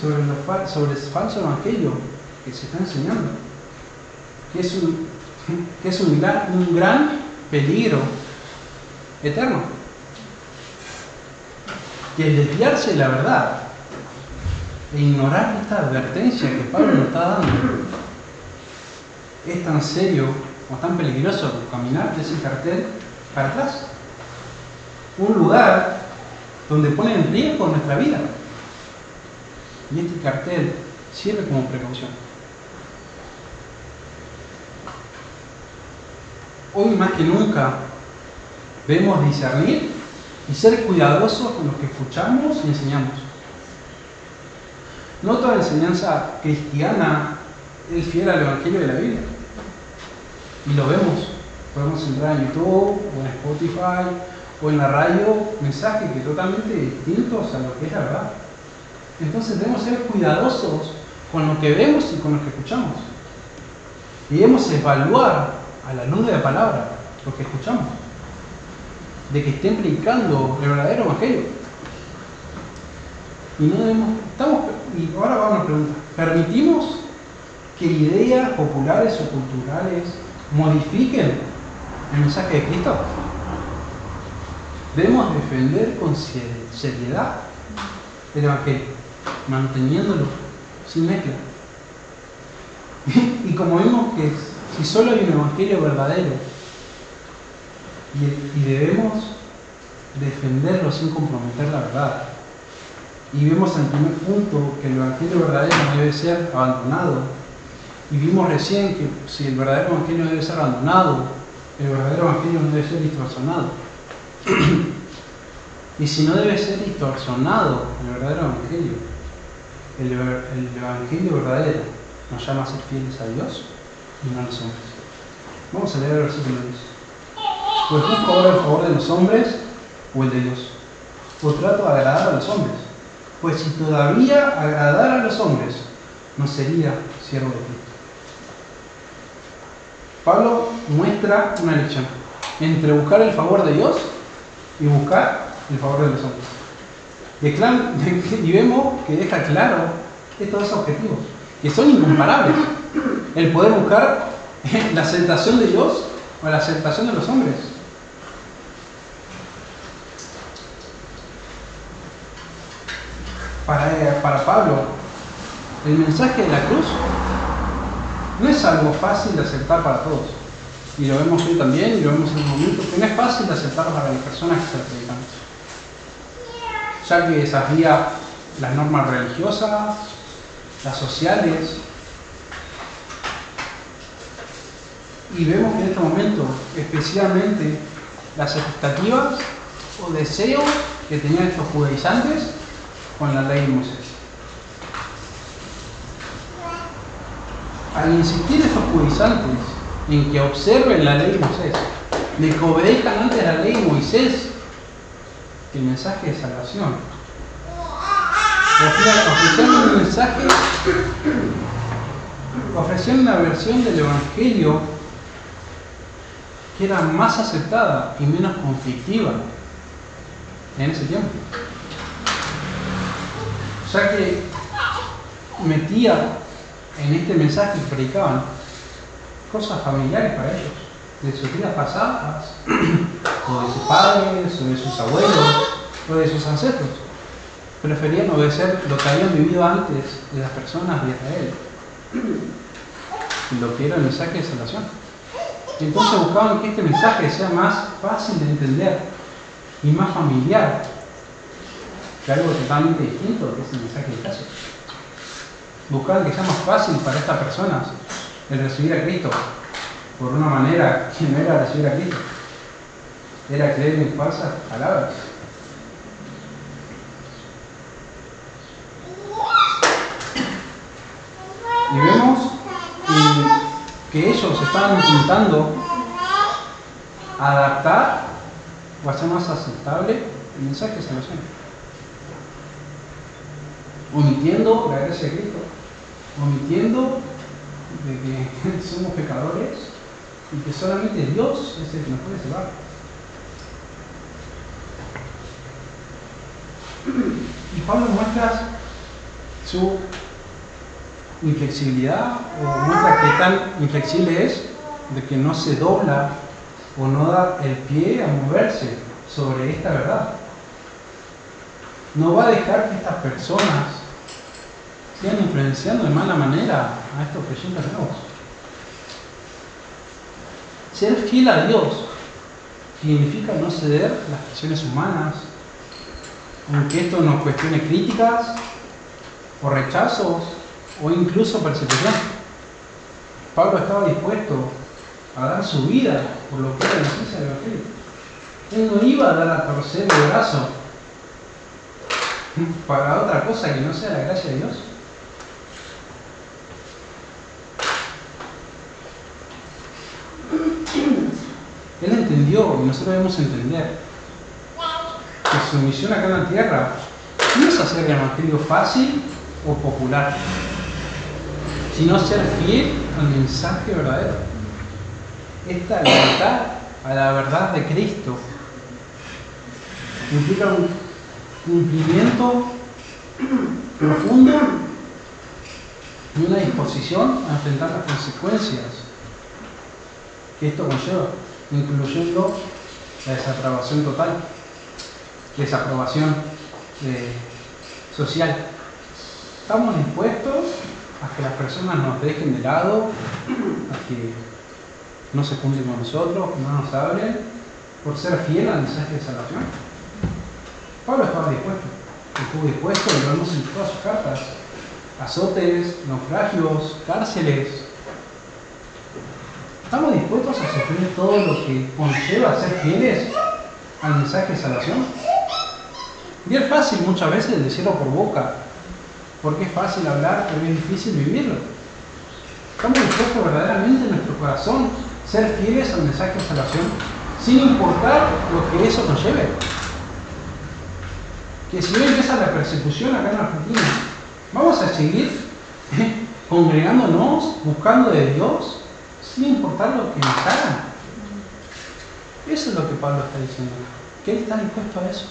sobre el falso evangelio que se está enseñando, que es un gran peligro eterno, que el desviarse de la verdad e ignorar esta advertencia que Pablo nos está dando es tan serio o tan peligroso como caminar de ese cartel para atrás. Un lugar donde pone en riesgo nuestra vida. Y este cartel sirve como precaución. Hoy más que nunca debemos discernir y ser cuidadosos con lo que escuchamos y enseñamos. No toda enseñanza cristiana es fiel al Evangelio de la Biblia. Y lo vemos. Podemos entrar en YouTube o en Spotify o en la radio mensajes que totalmente distintos a lo que es la verdad. Entonces debemos ser cuidadosos con lo que vemos y con lo que escuchamos. Y debemos evaluar a la luz de la palabra lo que escuchamos, de que estén predicando el verdadero evangelio. Y no debemos, y ahora vamos a una pregunta: ¿permitimos que ideas populares o culturales modifiquen el mensaje de Cristo? Debemos defender con seriedad el evangelio, manteniéndolo sin mezcla. Y como vimos que si solo hay un evangelio verdadero y debemos defenderlo sin comprometer la verdad, y vemos en el primer punto que el evangelio verdadero no debe ser abandonado, y vimos recién que si el verdadero evangelio debe ser abandonado, el verdadero evangelio no debe ser distorsionado. Y si no debe ser distorsionado el verdadero evangelio, el evangelio verdadero nos llama a ser fieles a Dios y no a los hombres. Vamos a leer el versículo 10. Pues busco ahora el favor de los hombres o el de Dios, o trato de agradar a los hombres. Pues si todavía agradara a los hombres, no sería siervo de Cristo. Pablo muestra una lección entre buscar el favor de Dios y buscar el favor de los hombres. Y vemos que deja claro estos dos objetivos, que son incomparables. El poder buscar la aceptación de Dios o la aceptación de los hombres. Para Pablo, el mensaje de la cruz no es algo fácil de aceptar para todos. Y lo vemos hoy también, y lo vemos en un momento, que no es fácil de aceptar para las personas que se predican. Ya que desafía las normas religiosas, las sociales. Y vemos que en este momento, especialmente, las expectativas o deseos que tenían estos judaizantes con la ley de Moisés. Al insistir estos judaizantes en que observen la ley de Moisés, de que obedezcan antes la ley de Moisés que el mensaje de salvación, ofrecían una versión del evangelio que era más aceptada y menos conflictiva en ese tiempo, ya que metía en este mensaje que predicaban cosas familiares para ellos, de sus vidas pasadas, o de sus padres, o de sus abuelos, o de sus ancestros. Preferían obedecer lo que habían vivido antes de las personas de Israel, lo que era el mensaje de salvación. Y entonces buscaban que este mensaje sea más fácil de entender y más familiar que algo totalmente distinto, que es el mensaje de gracia. Buscaban que sea más fácil para estas personas el recibir a Cristo por una manera que no era recibir a Cristo, era creer en falsas palabras Y vemos que ellos estaban intentando adaptar o hacer más aceptable el mensaje de salvación, omitiendo la gracia de Cristo, omitiendo de que somos pecadores y que solamente Dios es el que nos puede salvar. Y Pablo muestra su inflexibilidad, o muestra qué tan inflexible es, de que no se dobla o no da el pie a moverse sobre esta verdad. No va a dejar que estas personas sigan influenciando de mala manera a estos creyentes nuevos. Ser fiel a Dios significa no ceder a las presiones humanas, aunque esto nos cuestione críticas o rechazos o incluso persecución. Pablo estaba dispuesto a dar su vida por lo que era la esencia del Evangelio. Él no iba a dar a torcer el brazo para otra cosa que no sea la gracia de Dios. Él entendió, y nosotros debemos entender, que su misión acá en la tierra no es hacer el Evangelio fácil o popular, sino ser fiel al mensaje verdadero. Esta lealtad a la verdad de Cristo implica un cumplimiento profundo y una disposición a enfrentar las consecuencias que esto conlleva, incluyendo la desaprobación total, desaprobación social. Estamos dispuestos a que las personas nos dejen de lado, a que no se junten con nosotros, que no nos hablen, por ser fiel al mensaje de salvación. Pablo estaba dispuesto, estuvo dispuesto, y lo vemos en todas sus cartas: azotes, naufragios, cárceles. ¿Estamos dispuestos a sufrir todo lo que conlleva a ser fieles al mensaje de salvación? Y es fácil muchas veces decirlo por boca, porque es fácil hablar, pero es difícil vivirlo. ¿Estamos dispuestos verdaderamente en nuestro corazón a ser fieles al mensaje de salvación, sin importar lo que eso nos lleve? Que si hoy empieza la persecución acá en Argentina, ¿vamos a seguir congregándonos, buscando de Dios, sin importar lo que nos hagan? Eso es lo que Pablo está diciendo, que él está dispuesto a eso.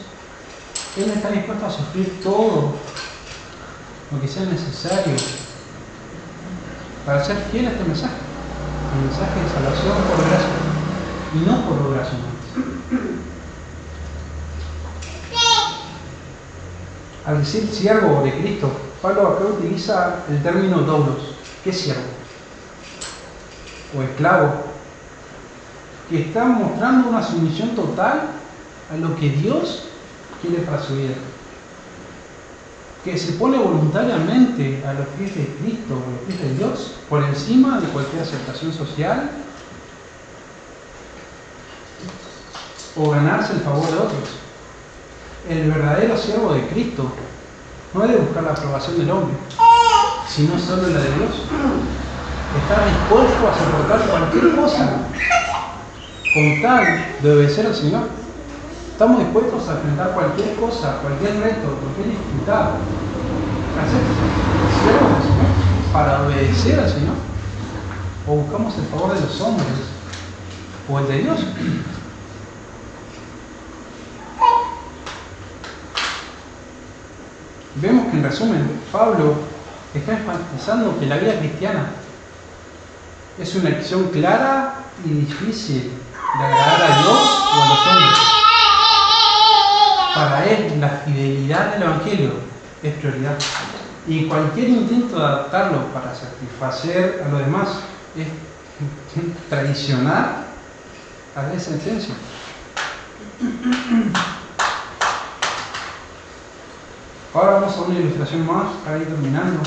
Él está dispuesto a sufrir todo lo que sea necesario para ser fiel a este mensaje, el mensaje de salvación por gracia, y no por obras humanas. Al decir siervo de Cristo, Pablo acá utiliza el término doulos. ¿Qué es siervo? O esclavo, que está mostrando una sumisión total a lo que Dios quiere para su vida, que se pone voluntariamente a los pies de Cristo, a los pies de Dios, por encima de cualquier aceptación social o ganarse el favor de otros. El verdadero siervo de Cristo no debe buscar la aprobación del hombre, sino solo la de Dios. Está dispuesto a soportar cualquier cosa con tal de obedecer al Señor. Estamos dispuestos a enfrentar cualquier cosa, cualquier reto, cualquier dificultad, a ser siervos del Señor, para obedecer al Señor. O buscamos el favor de los hombres o el de Dios. Vemos que en resumen Pablo está enfatizando que la vida cristiana es una acción clara y difícil de agradar a Dios o a los hombres. Para él la fidelidad del Evangelio es prioridad, y cualquier intento de adaptarlo para satisfacer a los demás es traicionar a esa esencia. Ahora vamos a una ilustración más para ir terminando.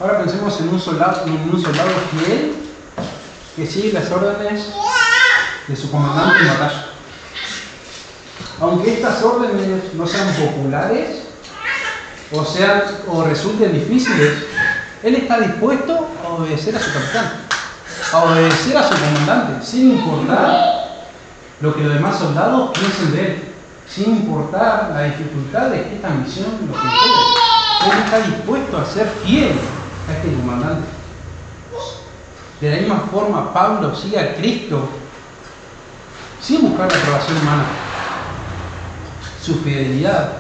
Ahora pensemos en un soldado fiel que sigue las órdenes de su comandante en batalla. Aunque estas órdenes no sean populares o resulten difíciles, Él está dispuesto a obedecer a su capitán, a obedecer a su comandante, sin importar lo que los demás soldados piensen de él, sin importar la dificultad de que esta misión lo requiere. Él está dispuesto a ser fiel a este comandante. De la misma forma, Pablo sigue a Cristo sin buscar la aprobación humana. Su fidelidad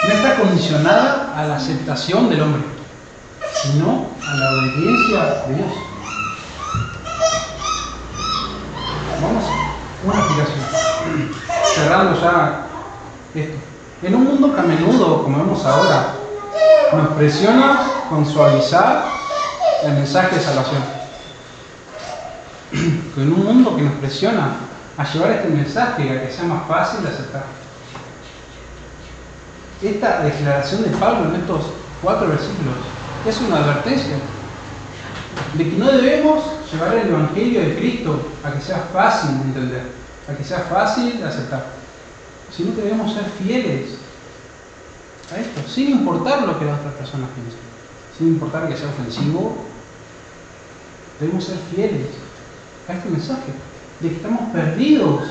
no está condicionada a la aceptación del hombre, sino a la obediencia de Dios. Vamos a una explicación. Cerrando ya esto. En un mundo que a menudo, como vemos ahora, nos presiona con suavizar el mensaje de salvación. En un mundo que nos presiona a llevar este mensaje a que sea más fácil de aceptar. Esta declaración de Pablo en estos 4 versículos es una advertencia de que no debemos llevar el Evangelio de Cristo a que sea fácil de entender, a que sea fácil de aceptar, sino que debemos ser fieles a esto, sin importar lo que las otras personas piensen, sin importar que sea ofensivo. Debemos ser fieles a este mensaje de que estamos perdidos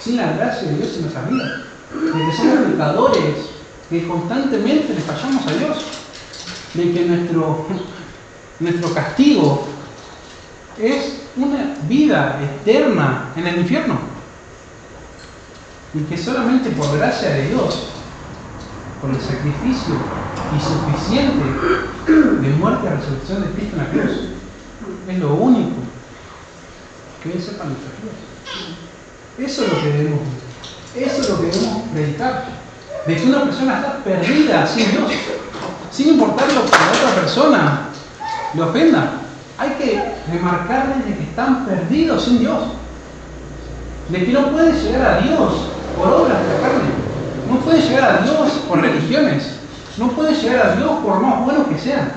sin la gracia de Dios en nuestras vidas, de que somos pecadores, que constantemente le fallamos a Dios, de que nuestro castigo es una vida eterna en el infierno, y que solamente por gracia de Dios, por el sacrificio insuficiente de muerte y resurrección de Cristo en la cruz, es lo único que debe ser para nuestras vidas. Eso es lo que debemos ver. Eso es lo que debemos predicar. De que una persona está perdida sin Dios, sin importar lo que la otra persona le ofenda. Hay que remarcarles de que están perdidos sin Dios, de que no pueden llegar a Dios por obras de la carne, no pueden llegar a Dios por religiones, no pueden llegar a Dios por más buenos que sean.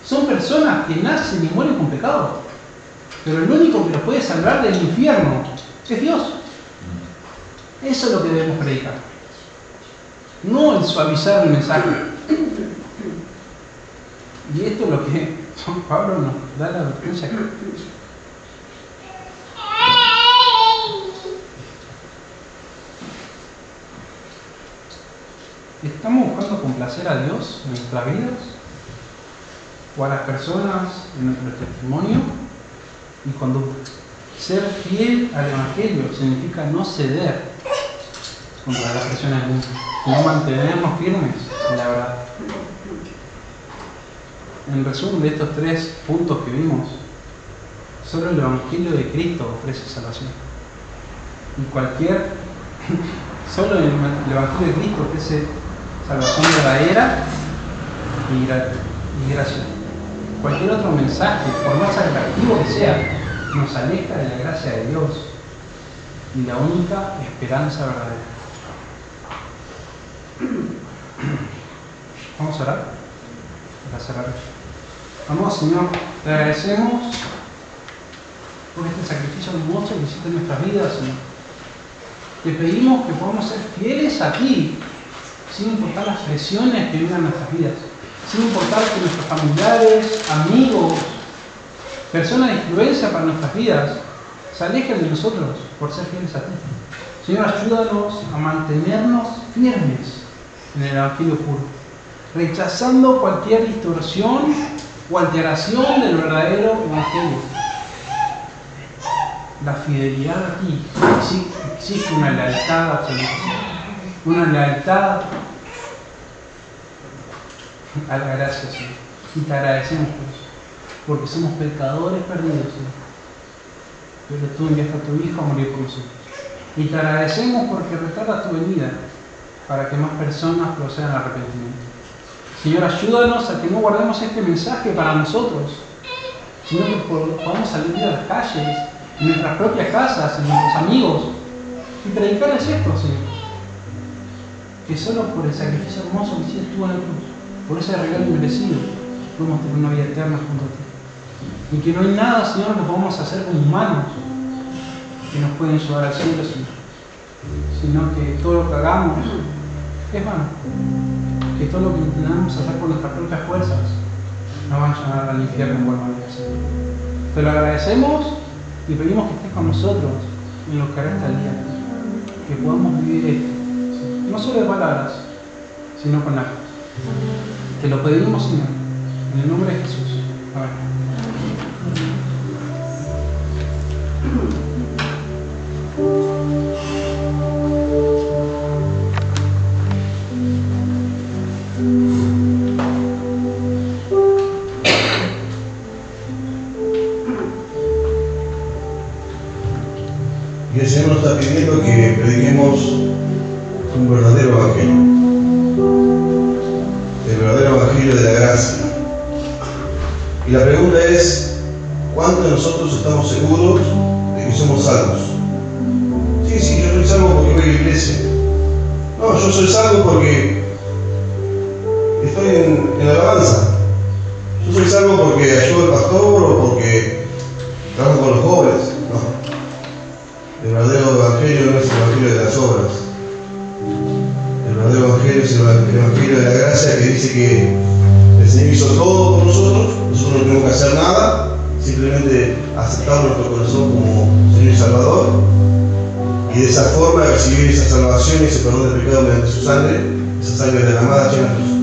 Son personas que nacen y mueren con pecado, pero el único que los puede salvar del infierno es Dios. Eso es lo que debemos predicar, no el suavizar el mensaje. Y esto es lo que San Pablo nos da la advertencia aquí. ¿Estamos buscando complacer a Dios en nuestras vidas o a las personas en nuestro testimonio y conducta? Ser fiel al Evangelio significa no ceder contra las presiones del mundo, sino mantenernos firmes en la verdad. En resumen de estos 3 puntos que vimos, solo el Evangelio de Cristo ofrece salvación. Solo el Evangelio de Cristo ofrece salvación verdadera y graciosa. Cualquier otro mensaje, por más atractivo que sea, nos aleja de la gracia de Dios y la única esperanza verdadera. Vamos a orar para cerrar. Amado Señor, te agradecemos por este sacrificio hermoso que hiciste en nuestras vidas, Señor. Te pedimos que podamos ser fieles a ti, sin importar las presiones que vengan a nuestras vidas, sin importar que nuestros familiares, amigos, personas de influencia para nuestras vidas se alejen de nosotros por ser fieles a ti. Señor, ayúdanos a mantenernos firmes en el Evangelio puro, rechazando cualquier distorsión o alteración del verdadero Evangelio. La fidelidad a ti exige una lealtad absoluta, una lealtad a la gracia, Señor. Y te agradecemos por eso, porque somos pecadores perdidos, Señor. Pero tú enviaste a tu Hijo a morir por nosotros. Y te agradecemos porque retardas tu venida para que más personas procedan al arrepentimiento. Señor, ayúdanos a que no guardemos este mensaje para nosotros, sino que podamos salir a las calles, en nuestras propias casas, en nuestros amigos, y predicarles esto, Señor. Que solo por el sacrificio hermoso que hiciste tú en la cruz, por ese regalo inmerecido, podemos tener una vida eterna junto a ti. Y que no hay nada, Señor, que podamos hacer con humanos que nos pueden llevar al cielo, Señor. Sino que todo lo que hagamos es vano. Que todo lo que intentamos hacer por nuestras propias fuerzas no vayan al infierno en buena manera. Te lo agradecemos y pedimos que estés con nosotros en lo que resta del día, que podamos vivir esto, no solo de palabras, sino con actos. Te lo pedimos, Señor, en el nombre de Jesús. Amén. Y el Señor nos está pidiendo que prediquemos un verdadero evangelio. El verdadero evangelio de la gracia. Y la pregunta es, ¿cuántos de nosotros estamos seguros de que somos salvos? Sí, yo soy salvo porque voy a la iglesia. No, yo soy salvo porque estoy en la alabanza. Yo soy salvo porque ayudo al pastor o porque trabajo con los jóvenes. No. El verdadero evangelio no es el evangelio de las obras. El verdadero evangelio es el evangelio de la gracia, que dice que el Señor hizo todo por nosotros no tenemos que hacer nada, simplemente aceptar nuestro corazón como Señor y Salvador, y de esa forma recibir esa salvación y ese perdón del pecado mediante su sangre, esa sangre derramada llena de Jesús.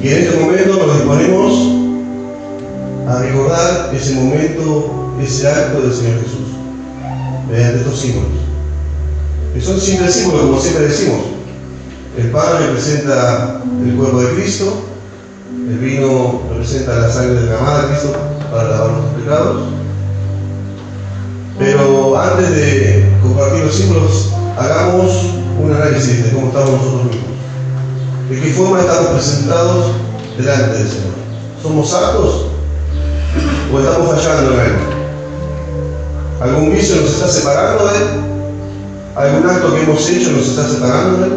Y en este momento nos disponemos a recordar ese momento, ese acto del Señor Jesús, mediante estos símbolos, que son simples símbolos, como siempre decimos. El pan representa el cuerpo de Cristo, el vino representa la sangre derramada de Cristo para lavar nuestros pecados. Pero antes de compartir los símbolos, hagamos un análisis de cómo estamos nosotros mismos. ¿De qué forma estamos presentados delante del Señor? ¿Somos aptos o estamos fallando en algo? ¿Algún vicio nos está separando de Él? ¿Algún acto que hemos hecho nos está separando de Él?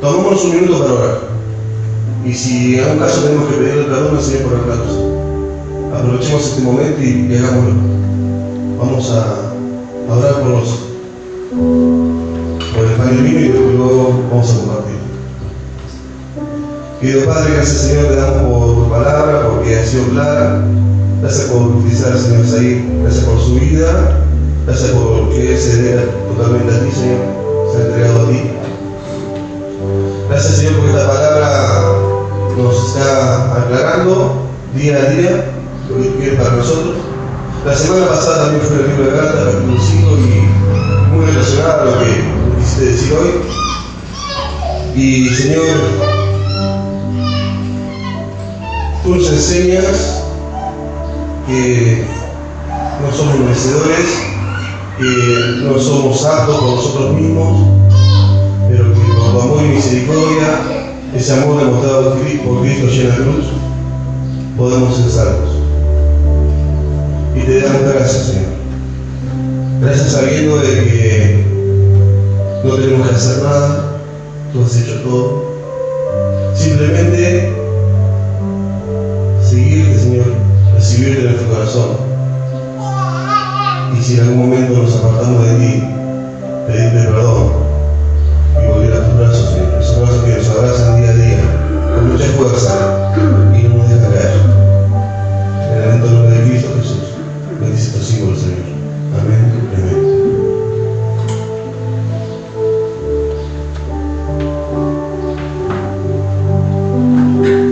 Tomémonos un minuto para orar. Y si en algún caso tenemos que pedirle perdón al Señor por alguna cosa, aprovechemos este momento y hagámoslo. Vamos a orar por el pan y el vino y luego vamos a compartir. Querido Padre, gracias Señor, te damos por tu palabra, porque ha sido clara. Gracias por utilizar al Señor Saí, gracias por su vida, gracias por que Él se dé totalmente a ti, Señor, se ha entregado a ti. Gracias Señor porque esta palabra nos está aclarando día a día lo que tú quieres para nosotros. La semana pasada también fue el libro de Gálatas, capítulo 5, y muy relacionado a lo que quisiste decir hoy. Y Señor, tú nos enseñas que no somos merecedores, que no somos aptos por nosotros mismos, pero que por tu amor y misericordia, ese amor demostrado por Cristo llena la cruz, podemos ser salvos. Y te damos gracias, Señor. Gracias sabiendo de que no tenemos que hacer nada, tú has hecho todo. Simplemente seguirte, Señor, recibirte en nuestro corazón. Y si en algún momento nos apartamos de ti, pedirte perdón y volver a tus brazos, Señor. Esos brazos que nos abrazan día a día, con mucha fuerza y no nos dejan caer. En el nombre de Cristo Jesús, bendice estos símbolos, Señor. Amén. Amén.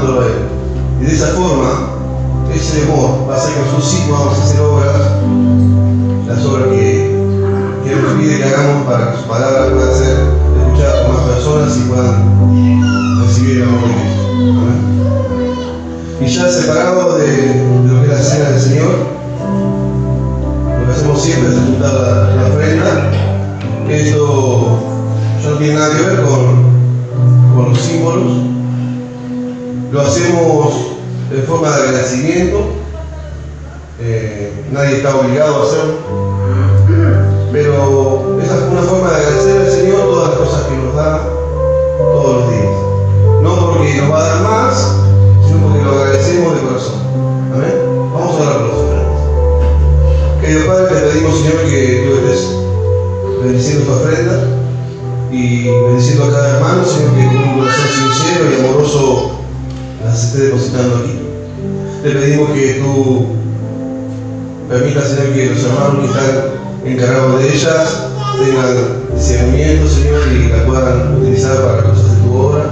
amándolo a Él. Y de esa forma, ese amor va a hacer que nosotros sí podamos hacer obras, las obras que Él nos pide que hagamos para que su palabra pueda ser escuchada por más personas y puedan recibir el amor de Cristo. Amén. Y ya separado de lo que es la cena del Señor, lo que hacemos siempre es juntar la ofrenda. Esto ya no tiene nada que ver con los símbolos. Lo hacemos en forma de agradecimiento. Nadie está obligado a hacerlo. Pero esa es una forma de agradecer al Señor todas las cosas que nos da todos los días. No porque nos va a dar más, sino porque lo agradecemos de corazón. Amén. Vamos a orar por los ofrendas. Querido Padre, te pedimos, Señor, que tú estés bendiciendo tu ofrenda y bendiciendo a cada hermano, Señor, que con un corazón sincero y amoroso las esté depositando aquí. Te pedimos que tú permitas, Señor, que los hermanos que están encargados de ellas tengan discernimiento, Señor, y la puedan utilizar para cosas de tu obra,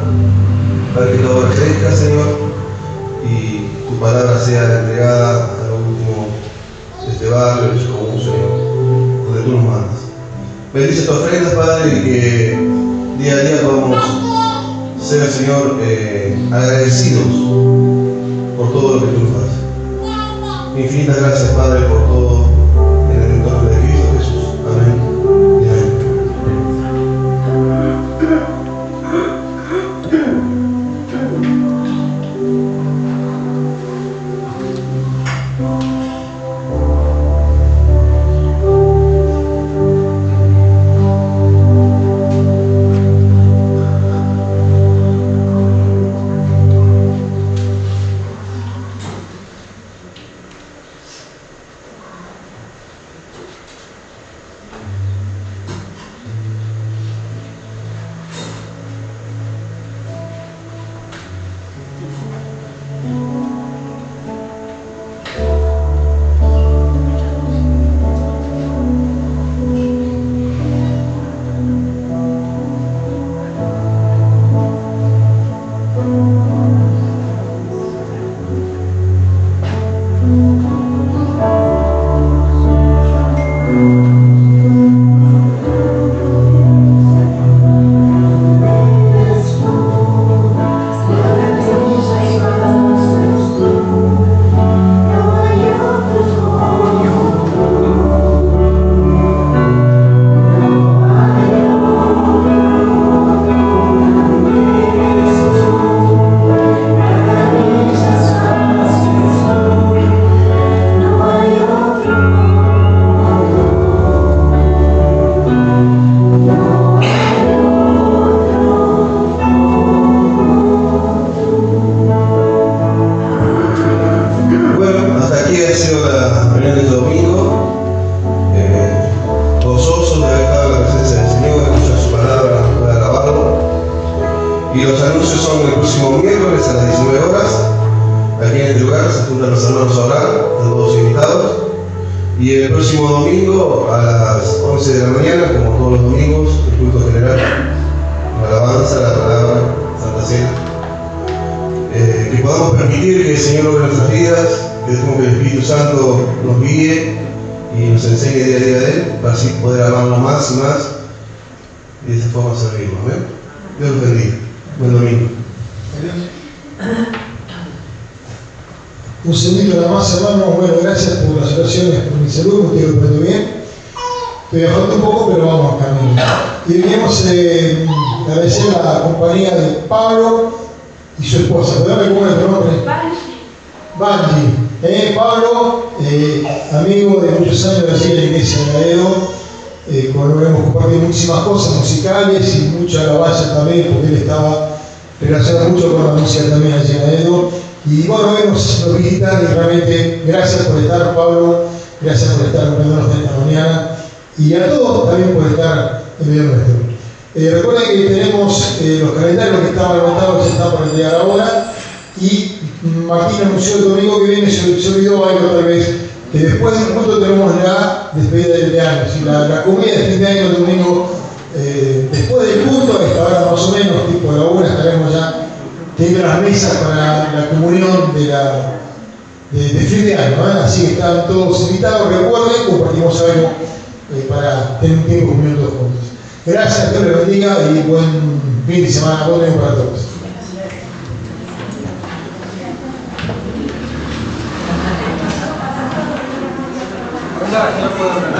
para que tu obra crezca, Señor, y tu palabra sea entregada a lo último de este barrio, de común, Señor, donde tú nos mandas. Bendice tu ofrenda, Padre, y que día a día podamos ser, Señor, agradecidos por todo lo que tú nos haces. Infinitas gracias, Padre, por todo, en el nombre de Cristo Jesús. Amén y amén. Y los anuncios son el próximo miércoles a las 19 horas. Aquí en este lugar se juntan los hermanos a orar, están todos invitados. Y el próximo domingo a las 11 de la mañana, como todos los domingos, el culto general, la alabanza, la palabra, Santa Cena. Que podamos permitir que el Señor obre nuestras vidas, que dejemos que el Espíritu Santo nos guíe y nos enseñe día a día de Él, para así poder amarlo más y más y de esa forma servirlo. ¿Amén? Dios los bendiga. Buen domingo. Un segundito nada más, hermano. Bueno, gracias por las oraciones por mi salud, me estoy recuperando bien. Estoy bajando un poco, pero vamos camino. Y queríamos agradecer a la compañía de Pablo y su esposa. ¿Podemos cómo es tu nombre? Banji. Pablo, amigo de muchos años de allí en la iglesia de Laredo. Con él hemos compartido muchísimas cosas musicales y mucha alabanza también, porque él estaba relacionado mucho con la música también allí en Laredo. Y bueno, hoy nos visitan y realmente gracias por estar, Pablo, gracias por estar acompañándonos esta mañana y a todos también por estar en medio nuestro. Recuerden que tenemos los calendarios que estaban levantados, que se están por entregar ahora, y Martín anunció el domingo que viene, se olvidó algo tal vez, que después del culto tenemos la despedida de año, si la comida de fin de año el domingo, después del culto, a esta hora más o menos, tipo la 1, estaremos ya teniendo las la mesa para la comunión de fin de año, ¿eh? Así que están todos invitados. Recuerden, compartimos algo para tener un tiempo de comunión todos juntos. Gracias, Dios les bendiga y buen fin de semana, buen año para todos. Ya puedo